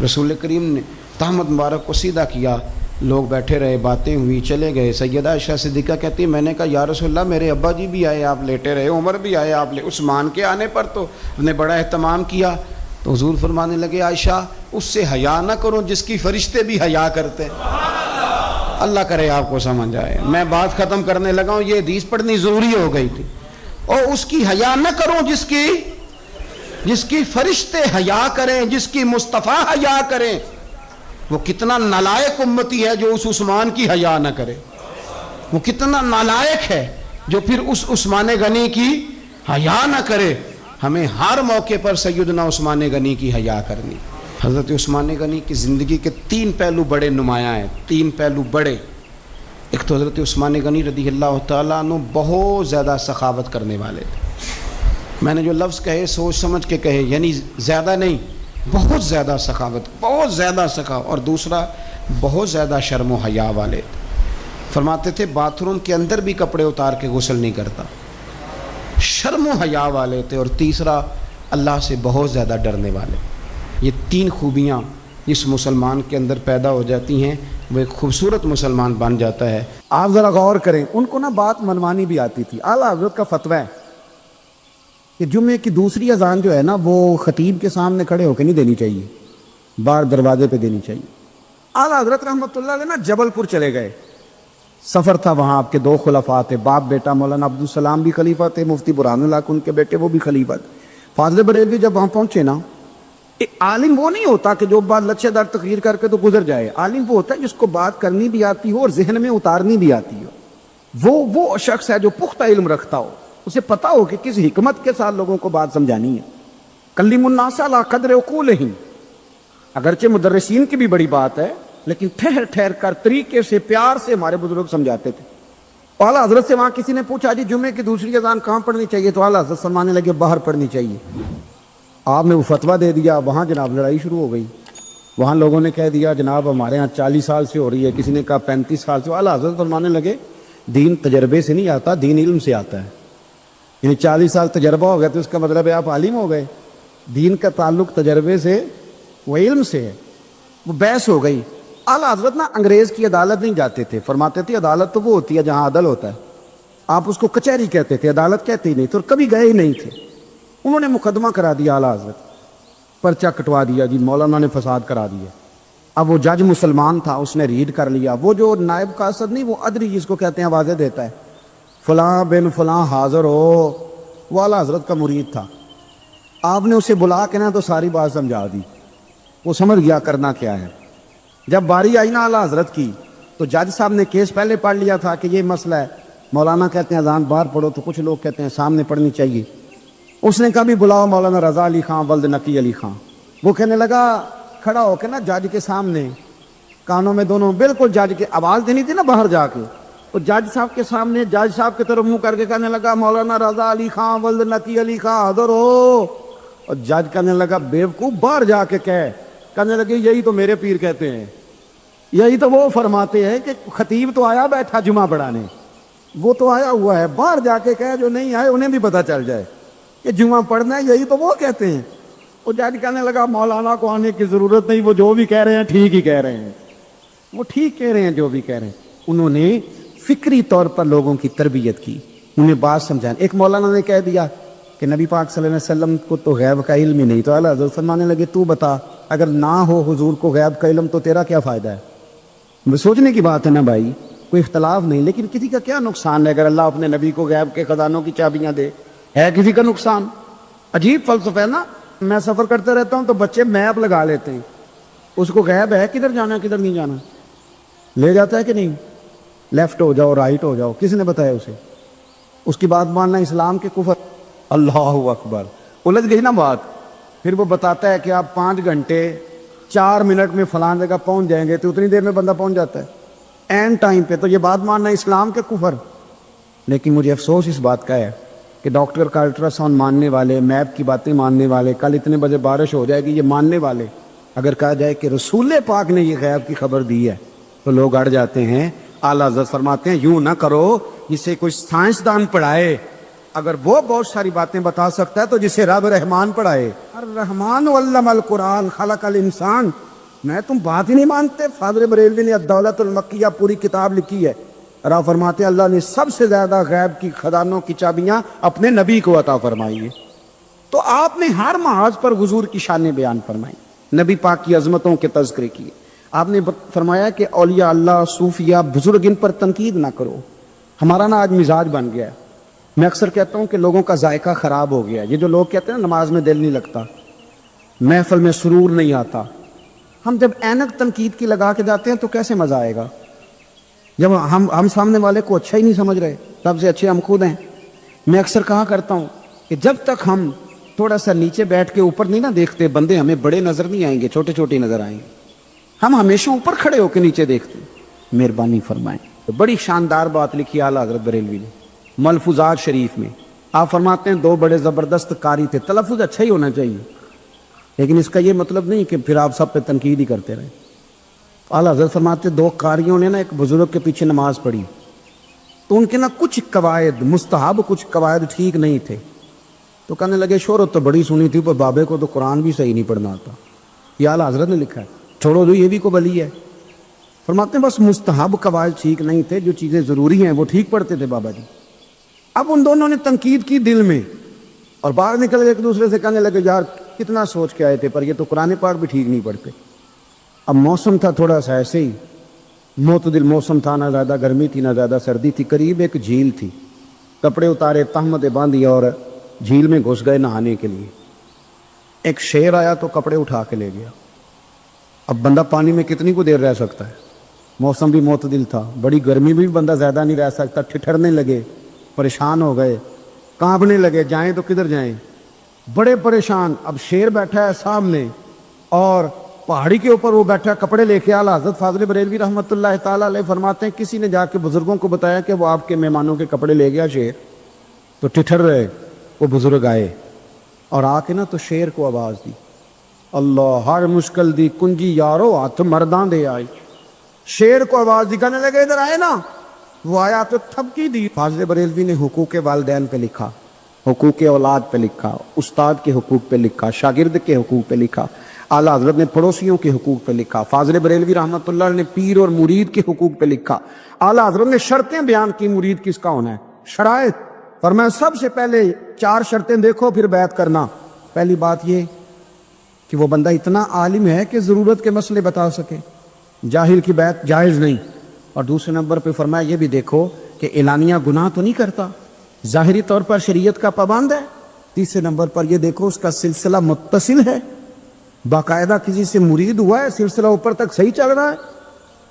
رسول کریم نے تامت مبارک کو سیدھا کیا، لوگ بیٹھے رہے، باتیں ہوئی، چلے گئے۔ سیدہ عائشہ صدیقہ کہتی میں نے کہا یا رسول اللہ میرے ابا جی بھی آئے، آپ لیٹے رہے، عمر بھی آئے، آپ عثمان کے آنے پر تو ہم نے بڑا اہتمام کیا۔ تو حضور فرمانے لگے عائشہ اس سے حیا نہ کرو جس کی فرشتے بھی حیا کرتے ہیں۔ اللہ کرے آپ کو سمجھ آئے، میں بات ختم کرنے لگا ہوں، یہ حدیث پڑھنی ضروری ہو گئی تھی۔ اور اس کی حیا نہ کرو جس کی فرشتے حیا کریں، جس کی مصطفیٰ حیا کریں۔ وہ کتنا نالائق امتی ہے جو اس عثمان کی حیا نہ کرے، وہ کتنا نالائق ہے جو پھر اس عثمان غنی کی حیا نہ کرے۔ ہمیں ہر موقع پر سیدنا عثمان غنی کی حیا کرنی۔ حضرت عثمان غنی کی زندگی کے 3 پہلو بڑے نمایاں ہیں، 3 پہلو بڑے۔ ایک تو حضرت عثمان غنی رضی اللہ تعالیٰ عنہ بہت زیادہ سخاوت کرنے والے تھے۔ میں نے جو لفظ کہے سوچ سمجھ کے کہے، یعنی زیادہ نہیں، بہت زیادہ سخاوت، بہت زیادہ سخاوت۔ اور دوسرا بہت زیادہ شرم و حیا والے تھے، فرماتے تھے باتھ روم کے اندر بھی کپڑے اتار کے غسل نہیں کرتا، شرم و حیا والے تھے۔ اور تیسرا اللہ سے بہت زیادہ ڈرنے والے۔ یہ 3 خوبیاں جس مسلمان کے اندر پیدا ہو جاتی ہیں وہ ایک خوبصورت مسلمان بن جاتا ہے۔ آپ ذرا غور کریں، ان کو نا بات منوانی بھی آتی تھی۔ اعلیٰ حضرت کا فتویٰ ہے کہ جمعے کی دوسری اذان جو ہے نا وہ خطیب کے سامنے کھڑے ہو کے نہیں دینی چاہیے، باہر دروازے پہ دینی چاہیے۔ اعلیٰ حضرت رحمۃ اللہ علیہ نا جبل پور چلے گئے، سفر تھا، وہاں آپ کے 2 خلفاء تھے، باپ بیٹا، مولانا عبدالسلام بھی خلیفہ تھے، مفتی برہان اللہ ان کے بیٹے وہ بھی خلیفہ تھے۔ فاضل بریلوی جب وہاں پہنچے نا، عالم وہ نہیں ہوتا کہ جو بات لچھے دار تقریر کر کے تو گزر جائے، عالم وہ ہوتا ہے جس کو بات کرنی بھی آتی ہو اور ذہن میں اتارنی بھی آتی ہو۔ وہ شخص ہے جو پختہ علم رکھتا ہو، اسے پتا ہو کہ کس حکمت کے ساتھ لوگوں کو بات سمجھانی ہے۔ کلم الناس علی قدر عقولہم، اگرچہ مدرسین کی بھی بڑی بات ہے لیکن ٹھہر ٹھہر کر طریقے سے پیار سے ہمارے بزرگ سمجھاتے تھے۔ اعلیٰ حضرت سے وہاں کسی نے پوچھا جی جمعے کی دوسری اذان کہاں پڑھنی چاہیے؟ تو اعلیٰ حضرت فرمانے لگے باہر پڑھنی چاہیے۔ آپ نے وہ فتویٰ دے دیا، وہاں جناب لڑائی شروع ہو گئی۔ وہاں لوگوں نے کہہ دیا جناب ہمارے ہاں 40 سال سے ہو رہی ہے، کسی نے کہا 35 سال سے۔ اعلیٰ حضرت فرمانے لگے دین تجربے سے نہیں آتا، دین علم سے آتا ہے۔ یعنی 40 سال تجربہ ہو گیا تو اس کا مطلب ہے آپ عالم ہو گئے۔ دین کا تعلق تجربے سے، وہ علم سے ہے۔ وہ بحث ہو گئی۔ اعلیٰ حضرت نا انگریز کی عدالت نہیں جاتے تھے، فرماتے تھے عدالت تو وہ ہوتی ہے جہاں عدل ہوتا ہے، آپ اس کو کچہری کہتے تھے، عدالت کہتے ہی نہیں تھے، اور کبھی گئے ہی نہیں تھے۔ انہوں نے مقدمہ کرا دیا، اعلیٰ حضرت پرچہ کٹوا دیا، جی مولانا نے فساد کرا دیا۔ اب وہ جج مسلمان تھا، اس نے ریڈ کر لیا، وہ جو نائب قاصد نہیں، وہ ادری جس کو کہتے ہیں آوازیں دیتا ہے، فلاں بن فلاں حاضر ہو، وہ اعلیٰ حضرت کا مرید تھا۔ آپ نے اسے بلا کے نا تو ساری بات سمجھا دی، وہ سمجھ گیا کرنا کیا ہے۔ جب باری آئی نا اعلیٰ حضرت کی تو جج صاحب نے کیس پہلے پڑھ لیا تھا کہ یہ مسئلہ ہے، مولانا کہتے ہیں اذان باہر پڑھو تو کچھ لوگ کہتے ہیں سامنے پڑھنی چاہیے۔ اس نے کہا بھی بلاؤ مولانا رضا علی خان ولد نقی علی خان۔ وہ کہنے لگا کھڑا ہو کے نا جج کے سامنے، کانوں میں دونوں بالکل جج کے آواز دینی تھی نا باہر جا کے، تو جج صاحب کے سامنے جج صاحب کی طرف منہ کر کے کہنے لگا مولانا رضا علی خان ولد نقی علی خان حاضر ہو۔ اور جج کہنے لگا بیوقوف باہر جا کے کہنے لگے یہی تو میرے پیر کہتے ہیں، یہی تو وہ فرماتے ہیں کہ خطیب تو آیا بیٹھا جمعہ پڑھانے، وہ تو آیا ہوا ہے، باہر جا کے کہے جو نہیں آئے انہیں بھی پتہ چل جائے کہ جمعہ پڑھنا ہے، یہی تو وہ کہتے ہیں۔ وہ جج کہنے لگا مولانا کو آنے کی ضرورت نہیں، وہ جو بھی کہہ رہے ہیں ٹھیک ہی کہہ رہے ہیں، وہ ٹھیک کہہ رہے ہیں جو بھی کہہ رہے ہیں۔ انہوں نے فکری طور پر لوگوں کی تربیت کی، انہیں بات سمجھانے۔ ایک مولانا نے کہہ دیا کہ نبی پاک صلی اللہ علیہ وسلم کو تو غیب کا علم ہی نہیں، تو اعلیٰ حضرت فرمانے لگے تو بتا اگر نہ ہو حضور کو غیب کا علم تو تیرا کیا فائدہ ہے؟ سوچنے کی بات ہے نا بھائی، کوئی اختلاف نہیں، لیکن کسی کا کیا نقصان ہے اگر اللہ اپنے نبی کو غیب کے خزانوں کی چابیاں دے؟ ہے کسی کا نقصان؟ عجیب فلسفہ ہے نا، میں سفر کرتے رہتا ہوں تو بچے میپ لگا لیتے ہیں، اس کو غیب ہے کدھر جانا کدھر نہیں جانا، لے جاتا ہے کہ نہیں، لیفٹ ہو جاؤ رائٹ ہو جاؤ، کس نے بتایا اسے؟ اس کی بات ماننا اسلام کے کفر۔ اللہ اکبر، الجھ گئی نا بات۔ پھر وہ بتاتا ہے کہ آپ 5 گھنٹے 4 منٹ میں فلاں جگہ پہنچ جائیں گے، تو اتنی دیر میں بندہ پہنچ جاتا ہے این ٹائم پہ، تو یہ بات ماننا اسلام کے کفر۔ لیکن مجھے افسوس اس بات کا ہے کہ ڈاکٹر کا الٹرا ساؤنڈ ماننے والے، میپ کی باتیں ماننے والے، کل اتنے بجے بارش ہو جائے گی یہ ماننے والے، اگر کہا جائے کہ رسول پاک نے یہ غیب کی خبر دی ہے تو لوگ اڑ جاتے ہیں۔ اعلیٰ حضرت فرماتے ہیں یوں نہ کرو، جسے کوئی سائنسدان پڑھائے اگر وہ بہت ساری باتیں بتا سکتا ہے تو جسے رب رحمان پڑھائے۔ الرحمن علم القرآن خلق الانسان، میں تم بات ہی نہیں مانتے؟ فاضل بریلوی نے الدولت المکیہ پوری کتاب لکھی ہے، اور آپ فرماتے ہیں اللہ نے سب سے زیادہ غیب کی خزانوں کی چابیاں اپنے نبی کو عطا فرمائی ہے۔ تو آپ نے ہر محاذ پر حضور کی شانیں بیان فرمائی، نبی پاک کی عظمتوں کے تذکرے کیے۔ آپ نے فرمایا کہ اولیاء اللہ، صوفیاء، بزرگ، ان پر تنقید نہ کرو۔ ہمارا نا آج مزاج بن گیا ہے، میں اکثر کہتا ہوں کہ لوگوں کا ذائقہ خراب ہو گیا ہے۔ یہ جو لوگ کہتے ہیں نا نماز میں دل نہیں لگتا، محفل میں سرور نہیں آتا، ہم جب اینک تنقید کی لگا کے جاتے ہیں تو کیسے مزہ آئے گا؟ جب ہم سامنے والے کو اچھا ہی نہیں سمجھ رہے، سب سے اچھے ہم خود ہیں۔ میں اکثر کہا کرتا ہوں کہ جب تک ہم تھوڑا سا نیچے بیٹھ کے اوپر نہیں نہ دیکھتے، بندے ہمیں بڑے نظر نہیں آئیں گے، چھوٹے چھوٹے نظر آئیں گے۔ ہم ہمیشہ اوپر کھڑے ہو کے نیچے دیکھتے ہیں۔ مہربانی فرمائیں۔ تو بڑی شاندار بات لکھی اعلیٰ حضرت بریلوی نے ملفوظات شریف میں۔ آپ فرماتے ہیں 2 بڑے زبردست قاری تھے، تلفظ اچھا ہی ہونا چاہیے، لیکن اس کا یہ مطلب نہیں کہ پھر آپ سب پہ تنقید ہی کرتے رہیں۔ اعلیٰ حضرت فرماتے 2 قاریوں نے نا ایک بزرگ کے پیچھے نماز پڑھی، تو ان کے نا کچھ قواعد مستحب، کچھ قواعد ٹھیک نہیں تھے، تو کہنے لگے شہرت تو بڑی سنی تھی پر بابے کو تو قرآن بھی صحیح نہیں پڑھنا آتا۔ یہ اعلیٰ حضرت نے لکھا ہے، چھوڑو جو یہ بھی کو بلی ہے۔ فرماتے ہیں بس مستحب قواعد ٹھیک نہیں تھے، جو چیزیں ضروری ہیں وہ ٹھیک پڑھتے تھے بابا جی۔ اب ان دونوں نے تنقید کی دل میں، اور باہر نکل کے ایک دوسرے سے کہنے لگے یار کتنا سوچ کے آئے تھے پر یہ تو قرآن پاک بھی ٹھیک نہیں پڑھتے۔ اب موسم تھا تھوڑا سا ایسے ہی معتدل موسم تھا، نہ زیادہ گرمی تھی نہ زیادہ سردی تھی، قریب ایک جھیل تھی، کپڑے اتارے، تہمتیں باندھی اور جھیل میں گھس گئے نہانے کے لیے۔ ایک شیر آیا تو کپڑے اٹھا کے لے گیا۔ اب بندہ پانی میں کتنی کو دیر رہ سکتا ہے؟ موسم بھی معتدل تھا، بڑی گرمی بھی بندہ زیادہ نہیں رہ سکتا، ٹھٹھرنے لگے، پریشان ہو گئے، کانپنے لگے، جائیں تو کدھر جائیں، بڑے پریشان۔ اب شیر بیٹھا ہے سامنے اور پہاڑی کے اوپر وہ بیٹھا کپڑے لے کے۔ اعلیٰ حضرت فاضل بریلوی رحمۃ اللہ تعالیٰ علیہ فرماتے ہیں کسی نے جا کے بزرگوں کو بتایا کہ وہ آپ کے مہمانوں کے کپڑے لے گیا شیر، تو ٹھٹھر رہے۔ وہ بزرگ آئے اور آ کے نا تو شیر کو آواز دی، اللہ ہر مشکل دی کنجی یارو ہاتھ مرداں دے آئی۔ شیر کو آواز دی، کہنے لگے ادھر آئے نا، وہ آیا تو تھپکی دی۔ فاضل بریلوی نے حقوق والدین پہ لکھا، حقوق اولاد پہ لکھا، استاد کے حقوق پہ لکھا، شاگرد کے حقوق پہ لکھا، اعلیٰ حضرت نے پڑوسیوں کے حقوق پہ لکھا، فاضل بریلوی رحمۃ اللہ نے پیر اور مرید کے حقوق پہ لکھا، اعلیٰ حضرت نے شرطیں بیان کی مرید کس کا ہونا ہے، شرائط۔ فرمایا سب سے پہلے 4 شرطیں دیکھو پھر بیعت کرنا۔ پہلی بات یہ کہ وہ بندہ اتنا عالم ہے کہ ضرورت کے مسئلے بتا سکے، جاہل کی بیعت جائز نہیں۔ اور دوسرے نمبر پہ فرمایا یہ بھی دیکھو کہ اعلانیہ گناہ تو نہیں کرتا، ظاہری طور پر شریعت کا پابند ہے۔ تیسرے نمبر پر یہ دیکھو اس کا سلسلہ متصل ہے، باقاعدہ کسی سے مرید ہوا ہے، سلسلہ اوپر تک صحیح چل رہا ہے۔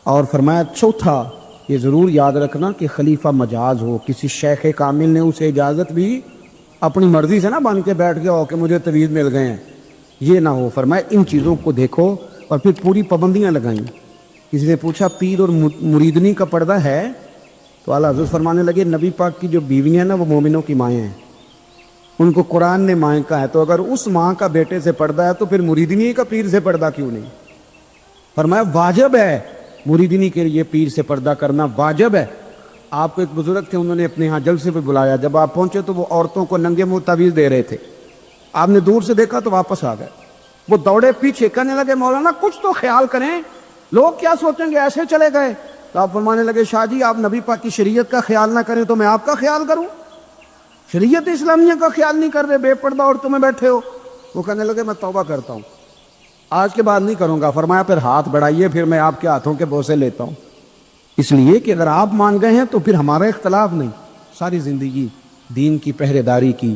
اور فرمایا چوتھا یہ ضرور یاد رکھنا کہ خلیفہ مجاز ہو، کسی شیخ کامل نے اسے اجازت بھی اپنی مرضی سے نہ بن کے بیٹھ گیا ہو کہ مجھے تویز مل گئے ہیں، یہ نہ ہو۔ فرمایا ان چیزوں کو دیکھو اور پھر پوری پابندیاں لگائیں۔ کسی نے پوچھا پیر اور مریدنی کا پردہ ہے؟ تو اعلیٰ حضرت فرمانے لگے نبی پاک کی جو بیویاں ہیں نا وہ مومنوں کی مائیں ہیں، ان کو قرآن نے مائیں کہا ہے، تو اگر اس ماں کا بیٹے سے پردہ ہے تو پھر مریدنی کا پیر سے پردہ کیوں نہیں؟ فرمایا واجب ہے مریدنی کے لیے پیر سے پردہ کرنا، واجب ہے۔ آپ کو ایک بزرگ تھے، انہوں نے اپنے ہاں جلسے پہ بلایا، جب آپ پہنچے تو وہ عورتوں کو ننگے منہ تعویذ دے رہے تھے، آپ نے دور سے دیکھا تو واپس آ گئے۔ وہ دوڑے پیچھے، کہنے لگے مولانا کچھ تو خیال کریں، لوگ کیا سوچیں گے، ایسے چلے گئے۔ تو آپ فرمانے لگے شاہ جی آپ نبی پاک کی شریعت کا خیال نہ کریں تو میں آپ کا خیال کروں؟ شریعت اسلامیہ کا خیال نہیں کر رہے، بے پردہ عورتوں میں بیٹھے ہو۔ وہ کہنے لگے میں توبہ کرتا ہوں، آج کے بعد نہیں کروں گا۔ فرمایا پھر ہاتھ بڑھائیے، پھر میں آپ کے ہاتھوں کے بوسے لیتا ہوں، اس لیے کہ اگر آپ مان گئے ہیں تو پھر ہمارا اختلاف نہیں، ساری زندگی دین کی پہرے داری کی،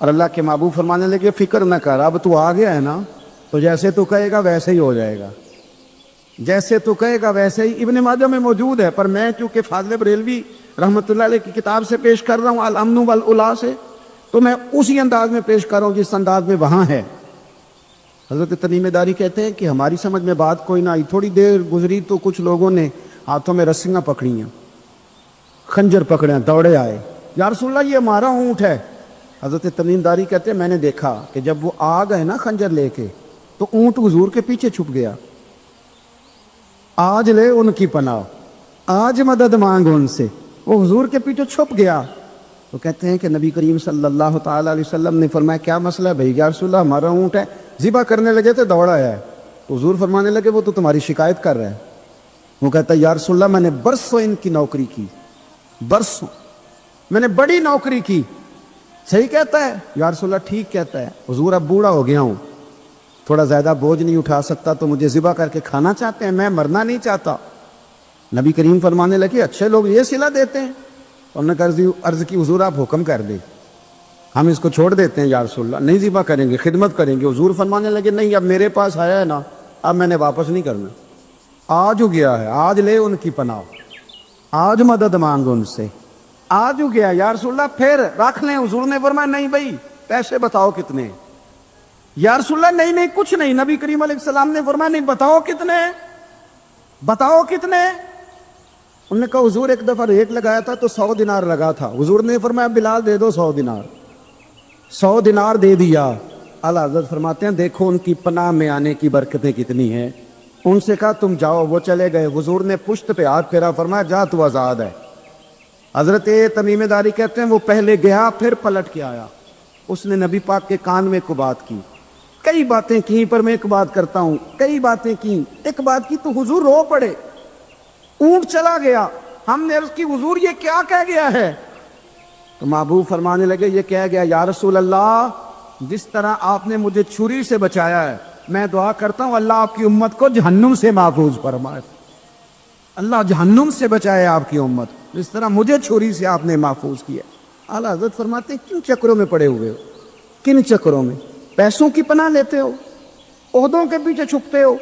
اور اللہ کے محبوب فرمانے لگے فکر نہ کر، اب تو آ گیا ہے نا، تو جیسے تو کہے گا ویسے ہی ہو جائے گا، جیسے تو کہے گا ویسے ہی۔ ابن ماجہ میں موجود ہے، پر میں چونکہ فاضل بریلوی رحمۃ اللہ علیہ کی کتاب سے پیش کر رہا ہوں الامن والالا سے، تو میں اسی انداز میں پیش کر رہا ہوں جس انداز میں وہاں ہے۔ حضرت تمیم داری کہتے ہیں کہ ہماری سمجھ میں بات کوئی نہ آئی، تھوڑی دیر گزری تو کچھ لوگوں نے ہاتھوں میں رسیاں پکڑی ہیں، خنجر پکڑے ہیں، دوڑے آئے، یا رسول اللہ یہ ہمارا اونٹ ہے۔ حضرت تمیم داری کہتے ہیں میں نے دیکھا کہ جب وہ آ گئے نا خنجر لے کے، تو اونٹ حضور کے پیچھے چھپ گیا۔ آج لے ان کی پناہ، آج مدد مانگ ان سے، وہ حضور کے پیچھے چھپ گیا۔ تو کہتے ہیں کہ نبی کریم صلی اللہ تعالیٰ علیہ وسلم نے فرمایا کیا مسئلہ ہے بھائی؟ یا رسول اللہ ہمارا اونٹ ہے، ذبح کرنے لگے تھے دوڑا آیا ہے۔ حضور فرمانے لگے وہ تو تمہاری شکایت کر رہا ہے۔ وہ کہتا ہے یا رسول اللہ میں نے برسوں ان کی نوکری کی، برسوں میں نے بڑی نوکری کی۔ صحیح کہتا ہے یا رسول اللہ؟ ٹھیک کہتا ہے۔ حضور اب بوڑھا ہو گیا ہوں، تھوڑا زیادہ بوجھ نہیں اٹھا سکتا، تو مجھے ذبح کر کے کھانا چاہتے ہیں، میں مرنا نہیں چاہتا۔ نبی کریم فرمانے لگے اچھے لوگ یہ صلہ دیتے ہیں؟ انہوں نے کہا عرض کی حضور آپ حکم کر دیں، ہم اس کو چھوڑ دیتے ہیں یا رسول اللہ، نہیں ذبح کریں گے، خدمت کریں گے۔ حضور فرمانے لگے نہیں، اب میرے پاس آیا ہے نا، اب میں نے واپس نہیں کرنا، آج ہو گیا ہے، آج لے ان کی پناہ، آج مدد مانگ ان سے، آج ہو گیا یا رسول اللہ پھر رکھ لیں۔ حضور نے فرمایا نہیں بھائی پیسے بتاؤ کتنے؟ یا رسول اللہ نہیں کچھ نہیں۔ نبی کریم علیہ السلام نے فرمایا نہیں بتاؤ کتنے، بتاؤ کتنے؟ انہوں نے کہا حضور ایک دفعہ ریٹ لگایا تھا تو 100 دینار لگا تھا۔ حضور نے فرمایا بلال دے دو 100 دینار، 100 دینار دے دیا۔ اعلیٰ حضرت فرماتے ہیں دیکھو ان کی پناہ میں آنے کی برکتیں کتنی ہیں۔ ان سے کہا تم جاؤ، وہ چلے گئے۔ حضور نے پشت پہ ہاتھ پھیرا، فرمایا جا تو آزاد ہے۔ حضرت تمیم داری کہتے ہیں وہ پہلے گیا پھر پلٹ کے آیا، اس نے نبی پاک کے کان میں کو بات کی، کئی باتیں کی، پر میں ایک بات کرتا ہوں، کئی باتیں کی، ایک بات کی تو حضور رو پڑے۔ اونٹ چلا گیا، ہم نے عرض کی حضور یہ کیا کہہ گیا ہے؟ تو محبوب فرمانے لگے یہ کہہ گیا یا رسول اللہ جس طرح آپ نے مجھے چھری سے بچایا ہے، میں دعا کرتا ہوں اللہ آپ کی امت کو جہنم سے محفوظ فرمائے، اللہ جہنم سے بچائے آپ کی امت، جس طرح مجھے چھری سے آپ نے محفوظ کیا۔ اعلیٰ حضرت فرماتے ہیں کن چکروں میں پڑے ہوئے ہو؟ کن چکروں میں؟ پیسوں کی پناہ لیتے ہو، عہدوں کے پیچھے چھپتے ہو،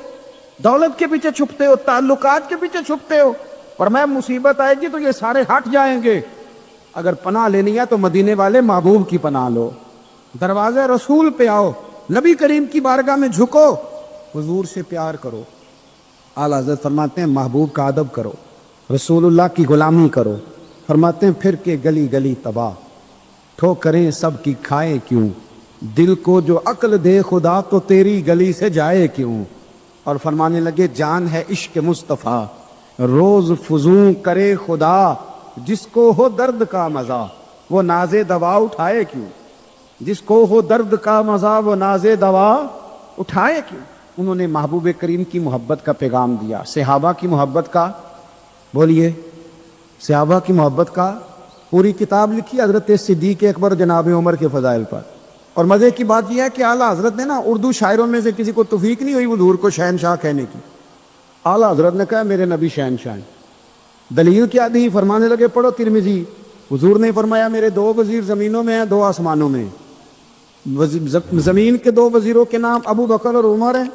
دولت کے پیچھے چھپتے ہو، تعلقات کے پیچھے چھپتے ہو، اور میں مصیبت آئے گی تو یہ سارے ہٹ جائیں گے۔ اگر پناہ لینی ہے تو مدینے والے محبوب کی پناہ لو، دروازے رسول پہ آؤ، نبی کریم کی بارگاہ میں جھکو، حضور سے پیار کرو۔ اعلیٰ حضرت فرماتے ہیں محبوب کا ادب کرو، رسول اللہ کی غلامی کرو۔ فرماتے ہیں پھر کے گلی گلی تباہ، ٹھوکریں سب کی کھائے کیوں، دل کو جو عقل دے خدا تو تیری گلی سے جائے کیوں۔ اور فرمانے لگے جان ہے عشق مصطفیٰ، روز فزوں کرے خدا، جس کو ہو درد کا مزہ وہ ناز دوا اٹھائے کیوں، جس کو ہو درد کا مزہ وہ ناز دوا اٹھائے کیوں۔ انہوں نے محبوب کریم کی محبت کا پیغام دیا، صحابہ کی محبت کا، بولیے صحابہ کی محبت کا پوری کتاب لکھی حضرت صدیق اکبر جناب عمر کے فضائل پر۔ اور مزے کی بات یہ ہے کہ اعلیٰ حضرت نے نا اردو شاعروں میں سے کسی کو توفیق نہیں ہوئی حضور کو شہنشاہ کہنے کی، اعلیٰ حضرت نے کہا میرے نبی شہنشاہ ہیں۔ دلیل کیا دی؟ فرمانے لگے پڑھو ترمذی، حضور نے فرمایا میرے 2 وزیر زمینوں میں ہیں 2 آسمانوں میں، زمین کے 2 وزیروں کے نام ابو بکر اور عمر ہیں،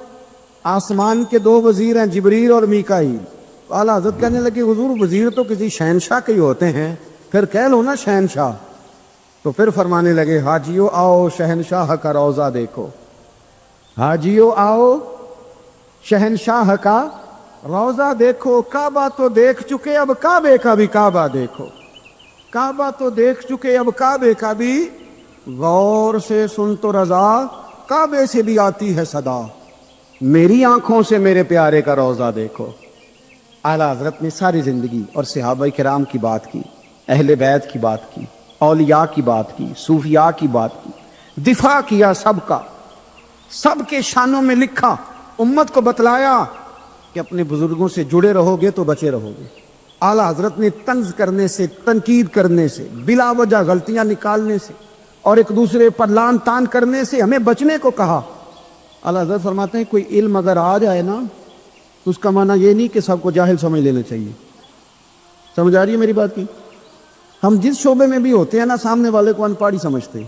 آسمان کے 2 وزیر ہیں جبریل اور میکائیل۔ اعلیٰ حضرت کہنے لگے حضور وزیر تو کسی شہنشاہ کے ہی ہوتے ہیں، پھر کہہ لو نا شہنشاہ۔ تو پھر فرمانے لگے حاجیو آؤ شہنشاہ کا روضہ دیکھو، حاجیو آؤ شہنشاہ کا روضہ دیکھو، کعبہ تو دیکھ چکے اب کعبے کا بھی کعبہ دیکھو، کعبہ تو دیکھ چکے اب کعبے کا بھی، غور سے سن تو رضا کعبے سے بھی آتی ہے صدا، میری آنکھوں سے میرے پیارے کا روضہ دیکھو۔ اعلیٰ حضرت نے ساری زندگی اور صحابہ کرام کی بات کی، اہل بیت کی بات کی، اولیاء کی بات کی، صوفیاء کی بات کی، دفاع کیا سب کا، سب کے شانوں میں لکھا، امت کو بتلایا کہ اپنے بزرگوں سے جڑے رہو گے تو بچے رہو گے۔ اعلیٰ حضرت نے طنز کرنے سے، تنقید کرنے سے، بلا وجہ غلطیاں نکالنے سے اور ایک دوسرے پر لان تان کرنے سے ہمیں بچنے کو کہا۔ اعلیٰ حضرت فرماتے ہیں کوئی علم اگر آ جائے نا تو اس کا معنی یہ نہیں کہ سب کو جاہل سمجھ لینا چاہیے۔ سمجھ آ رہی ہے میری بات کی؟ ہم جس شعبے میں بھی ہوتے ہیں نا سامنے والے کو ان پڑھ ہی سمجھتے ہیں،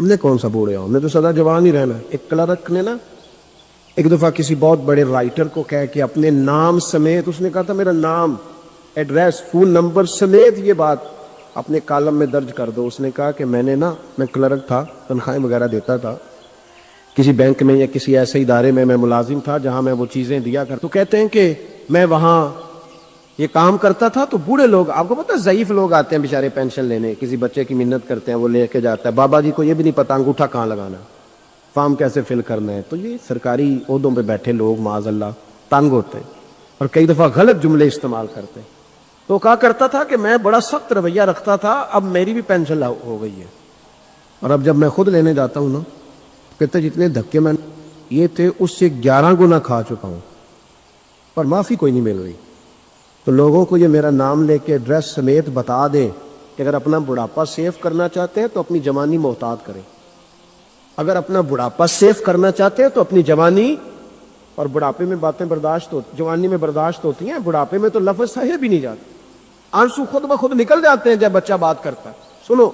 ہم نے کون سا بوڑھے ہوں، ہم نے تو سدا جوان ہی رہنا ہے۔ ایک کلرک نے نا ایک دفعہ کسی بہت بڑے رائٹر کو کہہ کے اپنے نام سمیت، اس نے کہا تھا میرا نام، ایڈریس، فون نمبر سمیت یہ بات اپنے کالم میں درج کر دو۔ اس نے کہا کہ میں کلرک تھا، تنخواہیں وغیرہ دیتا تھا کسی بینک میں یا کسی ایسے ادارے میں ملازم تھا جہاں میں وہ چیزیں دیا کرتا۔ تو کہتے ہیں کہ میں وہاں یہ کام کرتا تھا تو بوڑھے لوگ، آپ کو پتہ ہے ضعیف لوگ آتے ہیں بیچارے پینشن لینے، کسی بچے کی منت کرتے ہیں، وہ لے کے جاتا ہے، بابا جی کو یہ بھی نہیں پتہ انگوٹھا کہاں لگانا، فارم کیسے فل کرنا ہے۔ تو یہ سرکاری عہدوں پہ بیٹھے لوگ معاذ اللہ تنگ ہوتے ہیں اور کئی دفعہ غلط جملے استعمال کرتے ہیں۔ تو کہا کرتا تھا کہ میں بڑا سخت رویہ رکھتا تھا، اب میری بھی پینشن ہو گئی ہے، اور اب جب میں خود لینے جاتا ہوں نا، کہتے جتنے دھکے میں یہ تھے اس سے 11 گنا کھا چکا ہوں، پر معافی کوئی نہیں مل رہی۔ تو لوگوں کو یہ میرا نام لے کے ایڈریس سمیت بتا دیں کہ اگر اپنا بڑھاپا سیف کرنا چاہتے ہیں تو اپنی جوانی محتاط کریں، اگر اپنا بڑھاپا سیف کرنا چاہتے ہیں تو اپنی جوانی، اور بڑھاپے میں باتیں برداشت ہوتی، جوانی میں برداشت ہوتی ہیں، بڑھاپے میں تو لفظ صحیح بھی نہیں جاتے، آنسو خود بخود نکل جاتے ہیں جب بچہ بات کرتا ہے۔ سنو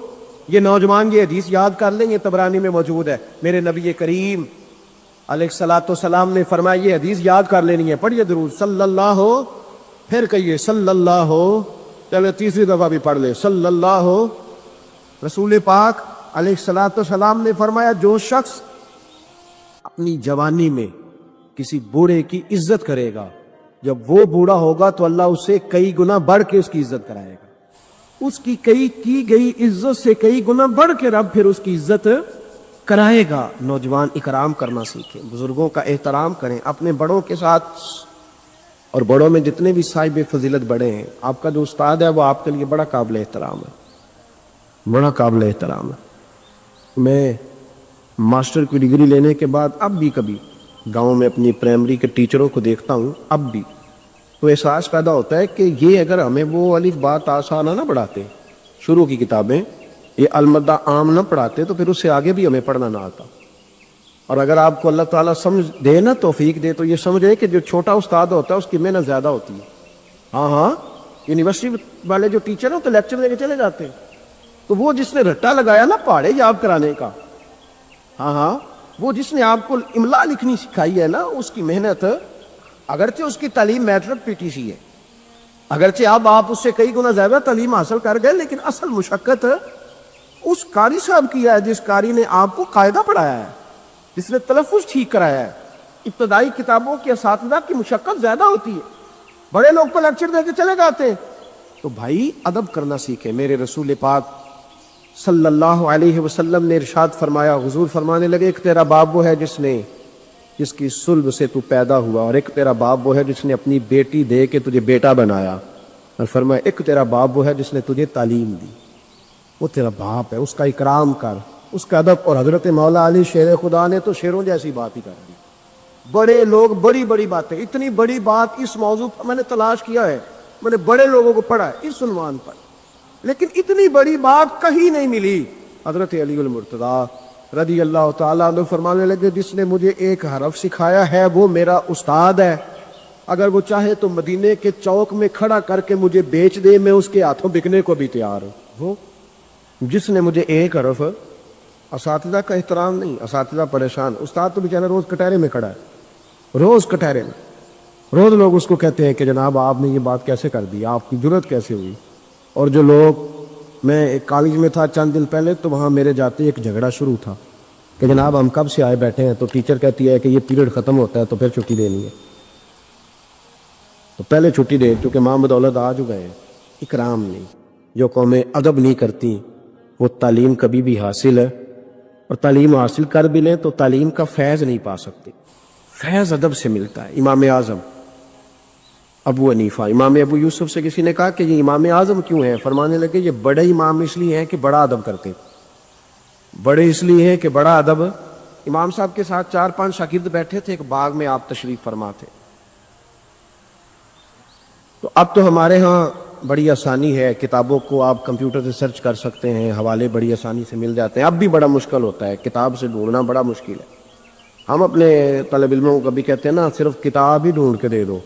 یہ نوجوان یہ حدیث یاد کر لیں، یہ طبرانی میں موجود ہے، میرے نبی کریم علیہ الصلوۃ والسلام نے فرمایا یہ حدیث یاد کر لینی ہے، پڑھیے درود صلی اللہ ہو، پھر کہیے صلی اللہ ہو، چلے تیسری دفعہ بھی پڑھ لے صلی اللہ ہو۔ رسول پاک علیہ الصلوۃ والسلام نے فرمایا جو شخص اپنی جوانی میں کسی بوڑھے کی عزت کرے گا، جب وہ بوڑھا ہوگا تو اللہ اسے کئی گنا بڑھ کے اس کی عزت کرائے گا، اس کی کی گئی عزت سے کئی گنا بڑھ کے رب پھر اس کی عزت کرائے گا۔ نوجوان اکرام کرنا سیکھیں، بزرگوں کا احترام کریں، اپنے بڑوں کے ساتھ، اور بڑوں میں جتنے بھی صاحب فضیلت بڑے ہیں، آپ کا جو استاد ہے وہ آپ کے لیے بڑا قابل احترام ہے، بڑا قابل احترام ہے۔ میں ماسٹر کی ڈگری لینے کے بعد اب بھی کبھی گاؤں میں اپنی پرائمری کے ٹیچروں کو دیکھتا ہوں، اب بھی تو احساس پیدا ہوتا ہے کہ یہ اگر ہمیں وہ الف با تا سا نہ پڑھاتے، شروع کی کتابیں یہ المدہ عام نہ پڑھاتے تو پھر اس سے آگے بھی ہمیں پڑھنا نہ آتا۔ اور اگر آپ کو اللہ تعالیٰ سمجھ دے نا، توفیق دے، تو یہ سمجھے کہ جو چھوٹا استاد ہوتا ہے اس کی محنت زیادہ ہوتی ہے۔ ہاں یونیورسٹی والے جو ٹیچر ہیں تو لیکچر دے کے چلے جاتے ہیں، تو وہ جس نے رٹا لگایا نا پہاڑے یاد کرانے کا، وہ جس نے آپ کو املا لکھنی سکھائی ہے نا، اس کی محنت، اگرچہ اس کی تعلیم میٹرک پی ٹی سی ہے، اگرچہ اب آپ اس سے کئی گنا زیادہ تعلیم حاصل کر گئے، لیکن اصل مشقت اس قاری صاحب کی ہے جس قاری نے آپ کو قاعدہ پڑھایا ہے، جس نے تلفظ ٹھیک کرایا ہے۔ ابتدائی کتابوں کے اساتذہ کی مشقت زیادہ ہوتی ہے، بڑے لوگ تو لیکچر دے کے چلے جاتے ہیں۔ تو بھائی ادب کرنا سیکھیں۔ میرے رسول پاک صلی اللہ علیہ وسلم نے ارشاد فرمایا، حضور فرمانے لگے ایک تیرا باپ وہ ہے جس کی صلب سے تو پیدا ہوا، اور ایک تیرا باپ وہ ہے جس نے اپنی بیٹی دے کے تجھے بیٹا بنایا، اور فرمایا ایک تیرا باپ وہ ہے جس نے تجھے تعلیم دی۔ وہ تیرا باپ ہے، اس کا اکرام کر، اس کا ادب۔ اور حضرت مولا علی شیر خدا نے تو شیروں جیسی بات ہی کر دی۔ بڑے لوگ بڑی بڑی باتیں، اتنی بڑی بات اس موضوع پر میں نے تلاش کیا ہے، میں نے بڑے لوگوں کو پڑھا ہے اس عنوان پر، لیکن اتنی بڑی بات کہیں نہیں ملی۔ حضرت علی المرتضی رضی اللہ تعالیٰ عنہ فرمانے لگے جس نے مجھے ایک حرف سکھایا ہے وہ میرا استاد ہے، اگر وہ چاہے تو مدینے کے چوک میں کھڑا کر کے مجھے بیچ دے، میں اس کے ہاتھوں بکنے کو بھی تیار ہوں۔ وہ جس نے مجھے ایک حرف، اساتذہ کا احترام نہیں، اساتذہ پریشان، استاد تو بیچارہ روز کٹہرے میں کھڑا ہے، روز کٹہرے میں، روز لوگ اس کو کہتے ہیں کہ جناب آپ نے یہ بات کیسے کر دی، آپ کی جرت کیسے ہوئی۔ اور جو لوگ، میں ایک کالج میں تھا چند دن پہلے، تو وہاں میرے جاتے ایک جھگڑا شروع تھا کہ جناب ہم کب سے آئے بیٹھے ہیں، تو ٹیچر کہتی ہے کہ یہ پیریڈ ختم ہوتا ہے تو پھر چھٹی دینی ہے، تو پہلے چھٹی دے، کیونکہ ماں بدولت آ چکے ہیں۔ اکرام نہیں، جو قومیں ادب نہیں کرتی وہ تعلیم کبھی بھی حاصل ہے، اور تعلیم حاصل کر بھی لیں تو تعلیم کا فیض نہیں پا سکتے۔ فیض ادب سے ملتا ہے۔ امام اعظم ابو حنیفہ، امام ابو یوسف سے کسی نے کہا کہ یہ امام اعظم کیوں ہیں؟ فرمانے لگے یہ بڑے امام اس لیے ہیں کہ بڑا ادب کرتے، بڑے اس لیے ہیں کہ بڑا ادب۔ امام صاحب کے ساتھ 4-5 شاگرد بیٹھے تھے، ایک باغ میں آپ تشریف فرما تھے۔ تو اب تو ہمارے ہاں بڑی آسانی ہے، کتابوں کو آپ کمپیوٹر سے سرچ کر سکتے ہیں، حوالے بڑی آسانی سے مل جاتے ہیں۔ اب بھی بڑا مشکل ہوتا ہے، کتاب سے ڈھونڈنا بڑا مشکل ہے۔ ہم اپنے طالب علموں کو کبھی کہتے ہیں نا صرف کتاب ہی ڈھونڈ کے دے دو،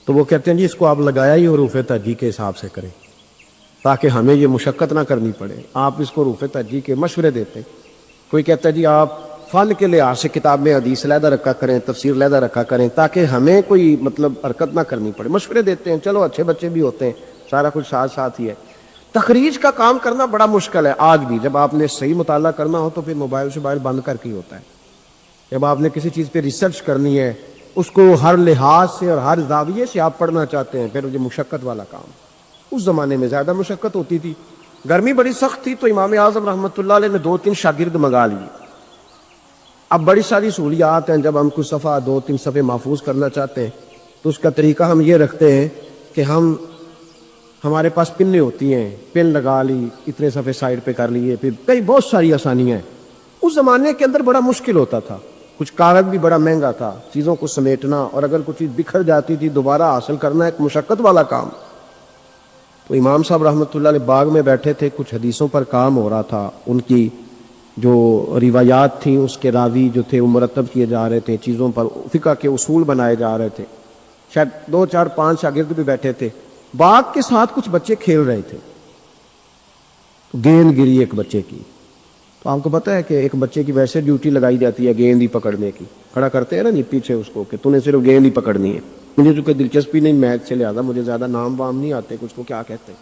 تو وہ کہتے ہیں جی اس کو آپ لگایا ہی حروف ترجیح کے حساب سے کریں تاکہ ہمیں یہ مشقت نہ کرنی پڑے. آپ اس کو روح ترجیح کے مشورے دیتے. کوئی کہتا ہے جی آپ فن کے لحاظ سے کتاب میں حدیث علیحدہ رکھا کریں, تفسیر علیحدہ رکھا کریں, تاکہ ہمیں کوئی مطلب حرکت نہ کرنی پڑے. مشورے دیتے ہیں, چلو اچھے بچے بھی ہوتے ہیں, سارا کچھ ساتھ ساتھ ہی ہے. تخریج کا کام کرنا بڑا مشکل ہے آج بھی. جب آپ نے صحیح مطالعہ کرنا ہو تو پھر موبائل شوبائل بند کر کے ہی ہوتا ہے. جب آپ نے کسی چیز پہ ریسرچ کرنی ہے, اس کو ہر لحاظ سے اور ہر زاویے سے آپ پڑھنا چاہتے ہیں, پھر یہ مشقت والا کام. اس زمانے میں زیادہ مشقت ہوتی تھی, گرمی بڑی سخت تھی, تو امام اعظم رحمۃ اللہ علیہ نے 2-3 شاگرد منگا لیے. اب بڑی ساری سہولیات ہیں. جب ہم کچھ صفحہ 2-3 صفحے محفوظ کرنا چاہتے ہیں تو اس کا طریقہ ہم یہ رکھتے ہیں کہ ہمارے پاس پنیں ہوتی ہیں, پن لگا لی, اتنے صفحے سائڈ پہ کر لیے, پھر کئی بہت ساری آسانیاں ہیں. اس زمانے کے اندر بڑا مشکل ہوتا تھا, کچھ کاغذ بھی بڑا مہنگا تھا, چیزوں کو سمیٹنا, اور اگر کچھ چیز بکھر جاتی تھی دوبارہ حاصل کرنا ایک مشقت والا کام. تو امام صاحب رحمۃ اللہ علیہ باغ میں بیٹھے تھے, کچھ حدیثوں پر کام ہو رہا تھا, ان کی جو روایات تھیں اس کے راوی جو تھے وہ مرتب کیے جا رہے تھے, چیزوں پر فقہ کے اصول بنائے جا رہے تھے. شاید 2, 4, 5 شاگرد بھی بیٹھے تھے. باغ کے ساتھ کچھ بچے کھیل رہے تھے, تو گیند گری ایک بچے کی. تو آپ کو پتہ ہے کہ ایک بچے کی ویسے ڈیوٹی لگائی جاتی ہے گیند ہی پکڑنے کی, کھڑا کرتے ہیں نا نہیں پیچھے اس کو کہ تو نے صرف گیند ہی پکڑنی ہے. مجھے چونکہ دلچسپی نہیں میچ سے, لہٰذا مجھے زیادہ نام وام نہیں آتے کچھ کو کیا کہتے ہیں.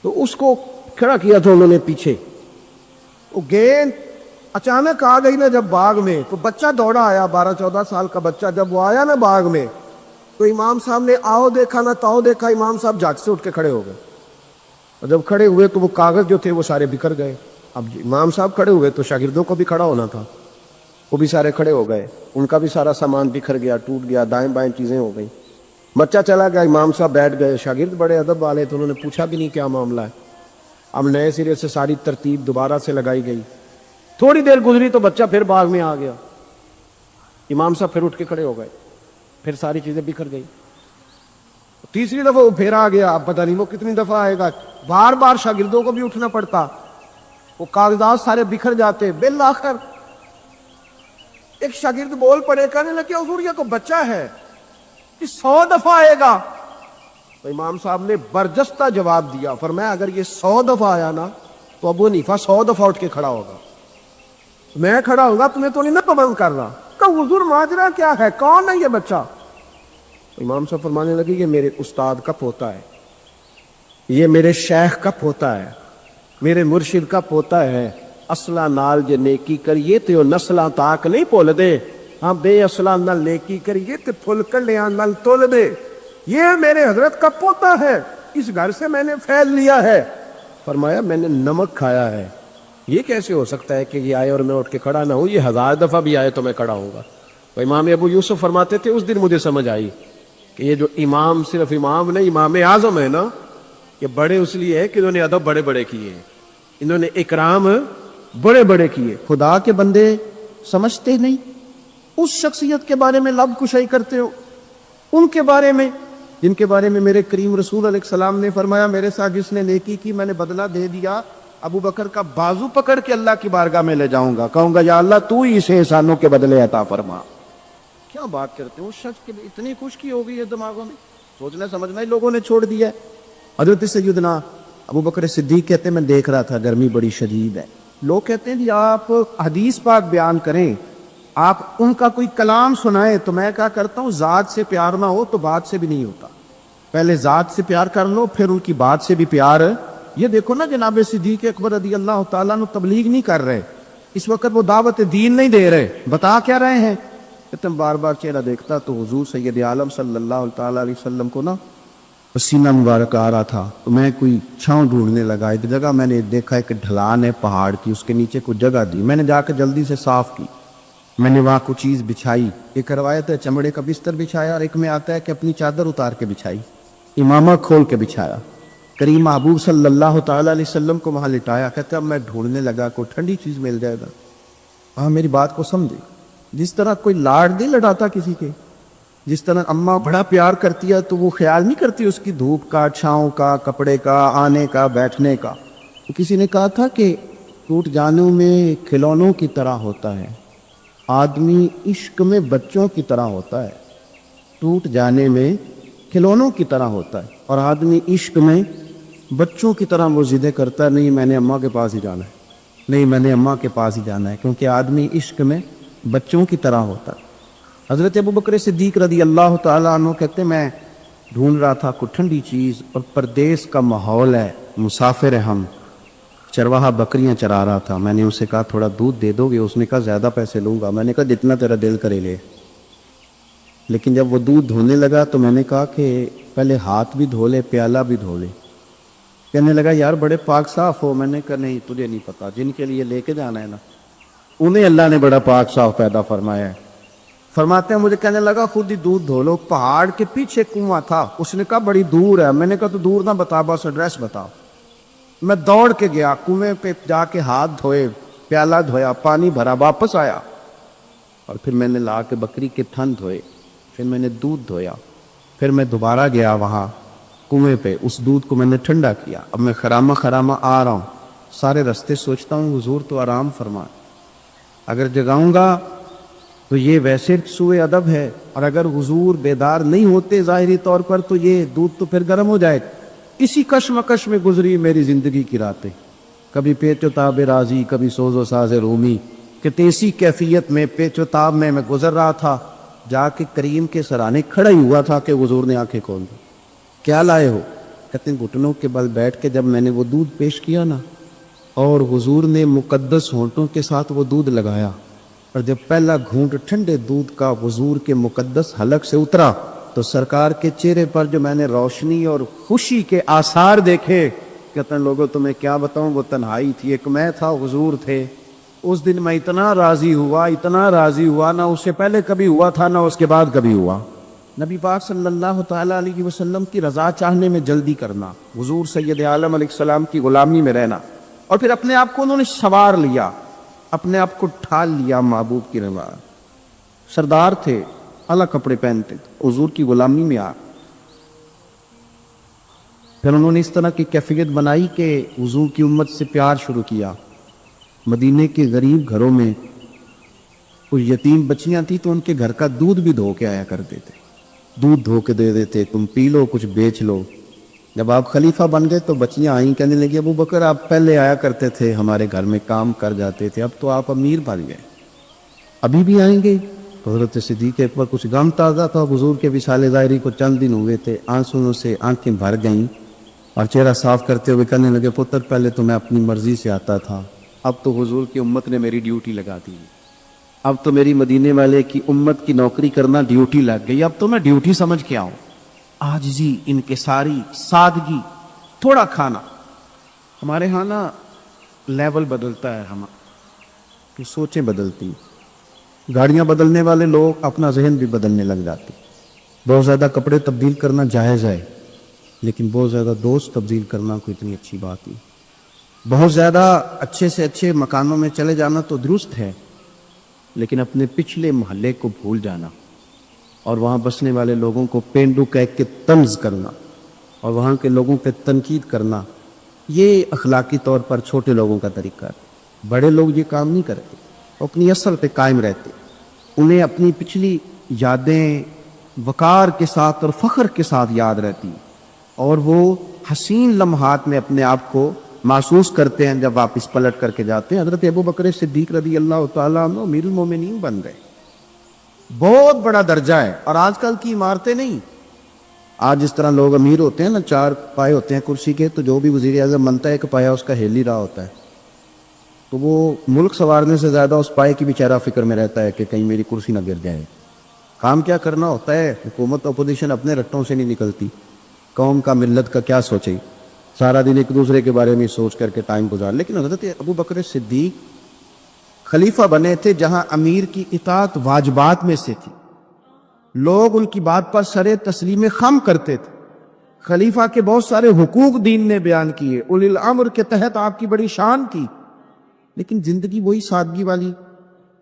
تو اس کو کھڑا کیا تھا انہوں نے پیچھے. وہ گیند اچانک آ گئی نا جب باغ میں, تو بچہ دوڑا آیا, 12-14 سال کا بچہ. جب وہ آیا نا باغ میں تو امام صاحب نے آؤ دیکھا نہ تاؤ دیکھا, امام صاحب جھٹ سے اٹھ کے کھڑے ہو گئے. اور جب کھڑے ہوئے تو وہ کاغذ جو تھے وہ سارے بکھر گئے. اب امام صاحب کھڑے ہوئے تو شاگردوں کو بھی کھڑا ہونا تھا, وہ بھی سارے کھڑے ہو گئے, ان کا بھی سارا سامان بکھر گیا, ٹوٹ گیا, دائیں بائیں چیزیں ہو گئیں. بچہ چلا گیا, امام صاحب بیٹھ گئے. شاگرد بڑے ادب والے تھے, انہوں نے پوچھا بھی نہیں کیا معاملہ ہے. اب نئے سرے سے ساری ترتیب دوبارہ سے لگائی گئی. تھوڑی دیر گزری تو بچہ پھر باغ میں آ گیا. امام صاحب پھر اٹھ کے کھڑے ہو گئے, پھر ساری چیزیں بکھر گئی. تیسری دفعہ وہ پھر آ گیا. اب پتہ نہیں وہ کتنی دفعہ آئے گا, بار بار شاگردوں کو بھی اٹھنا پڑتا, وہ کاغذات سارے بکھر جاتے. بالآخر ایک شاگرد بول پڑے, کہنے لگے حضور یہ تو بچہ ہے, کہ 100 دفعہ آئے گا. تو امام صاحب نے برجستہ جواب دیا, فرمایا اگر یہ 100 دفعہ آیا نا تو ابو حنیفہ 100 دفعہ اٹھ کے کھڑا ہوگا, میں کھڑا ہوگا, تمہیں تو نہیں نہ پابند کر رہا. کہ حضور ماجرا کیا ہے, کون ہے یہ بچہ؟ امام صاحب فرمانے لگے یہ میرے استاد کا پوتا ہے, یہ میرے شیخ کا پوتا ہے, میرے مرشد کا پوتا ہے. اصلہ نال جے نیکی کریے تو نسلاں تاک نہیں بھول دے, ہاں بے اصلہ نال نیکی کریے تو پھل کلیاں نال تول دے. یہ میرے حضرت کا پوتا ہے, اس گھر سے میں نے فیض لیا ہے. فرمایا میں نے نمک کھایا ہے, یہ کیسے ہو سکتا ہے کہ یہ آئے اور میں اٹھ کے کھڑا نہ ہوں, یہ 1000 دفعہ بھی آئے تو میں کھڑا ہوں گا. تو امام ابو یوسف فرماتے تھے اس دن مجھے سمجھ آئی کہ یہ جو امام صرف امام نہیں, امام اعظم ہے نا, یہ بڑے اس لیے ہے کہ انہوں نے ادب بڑے بڑے کیے, انہوں نے اکرام بڑے بڑے کیے. خدا کے بندے سمجھتے نہیں, اس شخصیت کے بارے میں لب کشائی کرتے ہو, ان کے بارے میں جن کے بارے میں میرے کریم رسول علیہ السلام نے فرمایا میرے ساتھ جس نے نیکی کی میں نے بدلہ دے دیا, ابو بکر کا بازو پکڑ کے اللہ کی بارگاہ میں لے جاؤں گا, کہوں گا یا اللہ تو ہی اسے احسانوں کے بدلے عطا فرما. کیا بات کرتے ہیں, اس شخص کے اتنی خشکی ہو گئی ہے دماغوں میں, سوچنا سمجھنا ہی لوگوں نے چھوڑ دیا ہے. حضرت سیدنا ابو بکر صدیق کہتے ہیں میں دیکھ رہا تھا گرمی بڑی شدید ہے, لوگ کہتے ہیں جی آپ حدیث پاک بیان کریں, آپ ان کا کوئی کلام سنائیں, تو میں کیا کرتا ہوں ذات سے پیار نہ ہو تو بات سے بھی نہیں ہوتا, پہلے ذات سے پیار کر لو پھر ان کی بات سے بھی پیار. یہ دیکھو نا جناب صدیق اکبر رضی اللہ تعالیٰ نے تبلیغ نہیں کر رہے اس وقت, وہ دعوت دین نہیں دے رہے, بتا کیا رہے ہیں, کہ بار بار چہرہ دیکھتا تو حضور سید عالم صلی اللہ تعالیٰ علیہ وسلم کو نا پسینہ مبارک آ رہا تھا, تو میں کوئی چھاؤں ڈھونڈنے لگا. ایک جگہ میں نے دیکھا ایک ڈھلان ہے پہاڑ کی, اس کے نیچے کوئی جگہ دی, میں نے جا کے جلدی سے صاف کی, میں نے وہاں کوئی چیز بچھائی. ایک روایت ہے چمڑے کا بستر بچھایا, اور ایک میں آتا ہے کہ اپنی چادر اتار کے بچھائی, امامہ کھول کے بچھایا, کریم محبوب صلی اللہ تعالیٰ علیہ وسلم کو وہاں لٹایا. کہتا اب میں ڈھونڈنے لگا کوئی ٹھنڈی چیز مل جائے گا. ہاں میری بات کو سمجھے, جس طرح کوئی لاڑ نہیں لڑاتا کسی کے, جس طرح اماں بڑا پیار کرتی ہے تو وہ خیال نہیں کرتی اس کی دھوپ کا, چھاؤں کا, کپڑے کا, آنے کا, بیٹھنے کا. کسی نے کہا تھا کہ ٹوٹ جانوں میں کھلونوں کی طرح ہوتا ہے, آدمی عشق میں بچوں کی طرح ہوتا ہے. ٹوٹ جانے میں کھلونوں کی طرح ہوتا ہے اور آدمی عشق میں بچوں کی طرح وہ ضدیں کرتا ہے، نہیں میں نے اماں کے پاس ہی جانا ہے، نہیں میں نے اماں کے پاس ہی جانا ہے، کیونکہ آدمی عشق میں بچوں کی طرح ہوتا ہے۔ حضرت ابوبکر صدیق رضی اللہ تعالیٰ عنہ کہتے ہیں میں ڈھونڈ رہا تھا کوئی ٹھنڈی چیز، اور پردیس کا ماحول ہے، مسافر ہے ہم، چرواہا بکریاں چرا رہا تھا، میں نے اسے کہا تھوڑا دودھ دے دو گے؟ اس نے کہا زیادہ پیسے لوں گا۔ میں نے کہا جتنا تیرا دل کرے لے۔ لیکن جب وہ دودھ دھونے لگا تو میں نے کہا کہ پہلے ہاتھ بھی دھو لے، پیالہ بھی دھو لے۔ کہنے لگا یار بڑے پاک صاف ہو۔ میں نے کہا نہیں تجھے نہیں پتا، جن کے لیے لے کے جانا ہے نا انہیں اللہ نے بڑا پاک صاف پیدا فرمایا ہے۔ فرماتے ہیں مجھے کہنے لگا خود ہی دودھ دھو لو، پہاڑ کے پیچھے کنواں تھا، اس نے کہا بڑی دور ہے۔ میں نے کہا تو دور نہ بتا، بس ایڈریس بتاؤ۔ میں دوڑ کے گیا کنویں پہ، جا کے ہاتھ دھوئے، پیالہ دھویا، پانی بھرا، واپس آیا، اور پھر میں نے لا کے بکری کے تھن دھوئے، پھر میں نے دودھ دھویا، پھر میں دوبارہ گیا وہاں کنویں پہ، اس دودھ کو میں نے ٹھنڈا کیا۔ اب میں خرامہ خرامہ آ رہا ہوں، سارے رستے سوچتا ہوں حضور تو آرام فرمائے، اگر جگاؤں گا تو یہ ویسے سوء ادب ہے، اور اگر حضور بیدار نہیں ہوتے ظاہری طور پر تو یہ دودھ تو پھر گرم ہو جائے۔ اسی کشمکش میں گزری میری زندگی کی راتیں، کبھی پیچ و تاب راضی، کبھی سوز و ساز رومی، کہ تیسی کیفیت میں پیچ و تاب میں گزر رہا تھا، جا کے کریم کے سرانے کھڑا ہی ہوا تھا کہ حضور نے آنکھیں کھول دی۔ کیا لائے ہو؟ کہتے ہیں گھٹنوں کے بل بیٹھ کے جب میں نے وہ دودھ پیش کیا نا، اور حضور نے مقدس ہونٹوں کے ساتھ وہ دودھ لگایا، اور جب پہلا گھونٹ ٹھنڈے دودھ کا حضور کے مقدس حلق سے اترا تو سرکار کے چہرے پر جو میں نے روشنی اور خوشی کے آثار دیکھے، کہتے ہیں لوگوں تمہیں کیا بتاؤں، وہ تنہائی تھی، ایک میں تھا، حضور تھے۔ اس دن میں اتنا راضی ہوا، نہ اس سے پہلے کبھی ہوا تھا، نہ اس کے بعد کبھی ہوا۔ نبی پاک صلی اللہ تعالیٰ علیہ وسلم کی رضا چاہنے میں جلدی کرنا، حضور سید عالم علیہ السلام کی غلامی میں رہنا، اور پھر اپنے آپ کو انہوں نے سنوار لیا، اپنے آپ کو ڈھال لیا محبوب کی رضا۔ سردار تھے، اعلیٰ کپڑے پہنتے تھے، حضور کی غلامی میں آ، پھر انہوں نے اس طرح کی کیفیت بنائی کہ حضور کی امت سے پیار شروع کیا۔ مدینے کے غریب گھروں میں کچھ یتیم بچیاں تھیں تو ان کے گھر کا دودھ بھی دھو کے آیا کرتے تھے، دودھ دھو کے دے دیتے، تم پی لو کچھ بیچ لو۔ جب آپ خلیفہ بن گئے تو بچیاں آئیں، کہنے لگی ابو بکر آپ پہلے آیا کرتے تھے، ہمارے گھر میں کام کر جاتے تھے، اب تو آپ امیر بن گئے، ابھی بھی آئیں گے؟ حضرت صدیق اکبر کچھ غم تازہ تھا، حضور کے وصال ظاہری کو چند دن ہوئے تھے، آنسوؤں سے آنکھیں بھر گئیں، اور چہرہ صاف کرتے ہوئے کہنے لگے پتر پہلے تو میں اپنی مرضی سے آتا تھا، اب تو حضور کی امت نے میری ڈیوٹی لگا دی، اب تو میری مدینے والے کی امت کی نوکری کرنا ڈیوٹی لگ گئی، اب تو میں ڈیوٹی سمجھ کے آؤں۔ عاجزی، انکساری، سادگی، تھوڑا کھانا۔ ہمارے ہاں نا لیول بدلتا ہے، ہماری سوچیں بدلتی، گاڑیاں بدلنے والے لوگ اپنا ذہن بھی بدلنے لگ جاتے۔ بہت زیادہ کپڑے تبدیل کرنا جائز ہے، لیکن بہت زیادہ دوست تبدیل کرنا کوئی اتنی اچھی بات نہیں۔ بہت زیادہ اچھے سے اچھے مکانوں میں چلے جانا تو درست ہے، لیکن اپنے پچھلے محلے کو بھول جانا اور وہاں بسنے والے لوگوں کو پینڈو کہہ کے طنز کرنا اور وہاں کے لوگوں پہ تنقید کرنا، یہ اخلاقی طور پر چھوٹے لوگوں کا طریقہ ہے۔ بڑے لوگ یہ کام نہیں کرتے، وہ اپنی اصل پہ قائم رہتے، انہیں اپنی پچھلی یادیں وقار کے ساتھ اور فخر کے ساتھ یاد رہتی، اور وہ حسین لمحات میں اپنے آپ کو محسوس کرتے ہیں جب واپس پلٹ کر کے جاتے ہیں۔ حضرت ابوبکر صدیق رضی اللہ تعالیٰ عنہ امیر المومنین بن گئے، بہت بڑا درجہ ہے، اور آج کل کی عمارتیں نہیں۔ آج جس طرح لوگ امیر ہوتے ہیں نا، 4 پائے ہوتے ہیں کرسی کے، تو جو بھی وزیر اعظم بنتا ہے ایک پایا اس کا ہل ہی رہا ہوتا ہے، تو وہ ملک سنوارنے سے زیادہ اس پائے کی بھی چہرہ فکر میں رہتا ہے کہ کہیں میری کرسی نہ گر جائے۔ کام کیا کرنا ہوتا ہے، حکومت اپوزیشن اپنے رٹوں سے نہیں نکلتی، قوم کا ملت کا کیا سوچے، سارا دن ایک دوسرے کے بارے میں سوچ کر کے ٹائم گزار۔ لیکن حضرت ابوبکر صدیق خلیفہ بنے تھے جہاں امیر کی اطاعت واجبات میں سے تھی، لوگ ان کی بات پر سر تسلیم خم کرتے تھے۔ خلیفہ کے بہت سارے حقوق دین نے بیان کیے، اولی الامر کے تحت آپ کی بڑی شان تھی، لیکن زندگی وہی سادگی والی،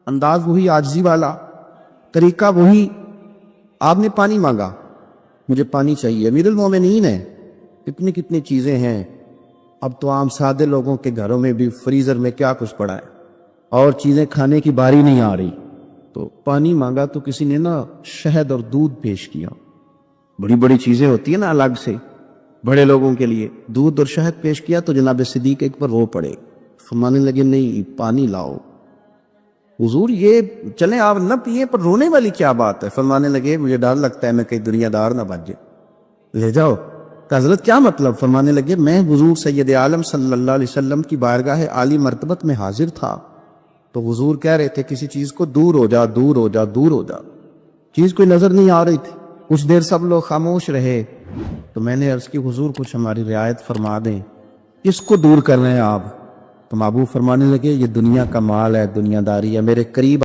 انداز وہی عاجزی والا، طریقہ وہی۔ آپ نے پانی مانگا، مجھے پانی چاہیے، امیر المومنین ہے، کتنی چیزیں ہیں، اب تو عام سادے لوگوں کے گھروں میں بھی فریزر میں کیا کچھ پڑا ہے اور چیزیں کھانے کی باری نہیں آ رہی، تو پانی مانگا تو کسی نے نا شہد اور دودھ پیش کیا، بڑی چیزیں ہوتی ہیں نا الگ سے، بڑے لوگوں کے لیے دودھ اور شہد پیش کیا تو جناب صدیق ایک پر رو پڑے، فرمانے لگے نہیں پانی لاؤ۔ حضور یہ چلیں آپ نہ پیئے پر رونے والی کیا بات ہے؟ فرمانے لگے مجھے ڈر لگتا ہے میں کہیں دنیا دار نہ بن جائے، لے جاؤ۔ کہ حضرت کیا مطلب؟ فرمانے لگے میں حضور سید عالم صلی اللہ علیہ وسلم کی بارگاہ عالی مرتبت میں حاضر تھا تو حضور کہہ رہے تھے کسی چیز کو دور ہو جا، دور ہو جا، دور ہو جا، چیز کوئی نظر نہیں آ رہی تھی۔ کچھ دیر سب لوگ خاموش رہے تو میں نے عرض کی حضور کچھ ہماری رعایت فرما دیں، کس کو دور کر رہے ہیں آپ؟ تو محبوب فرمانے لگے یہ دنیا کا مال ہے، دنیا داری ہے، میرے قریب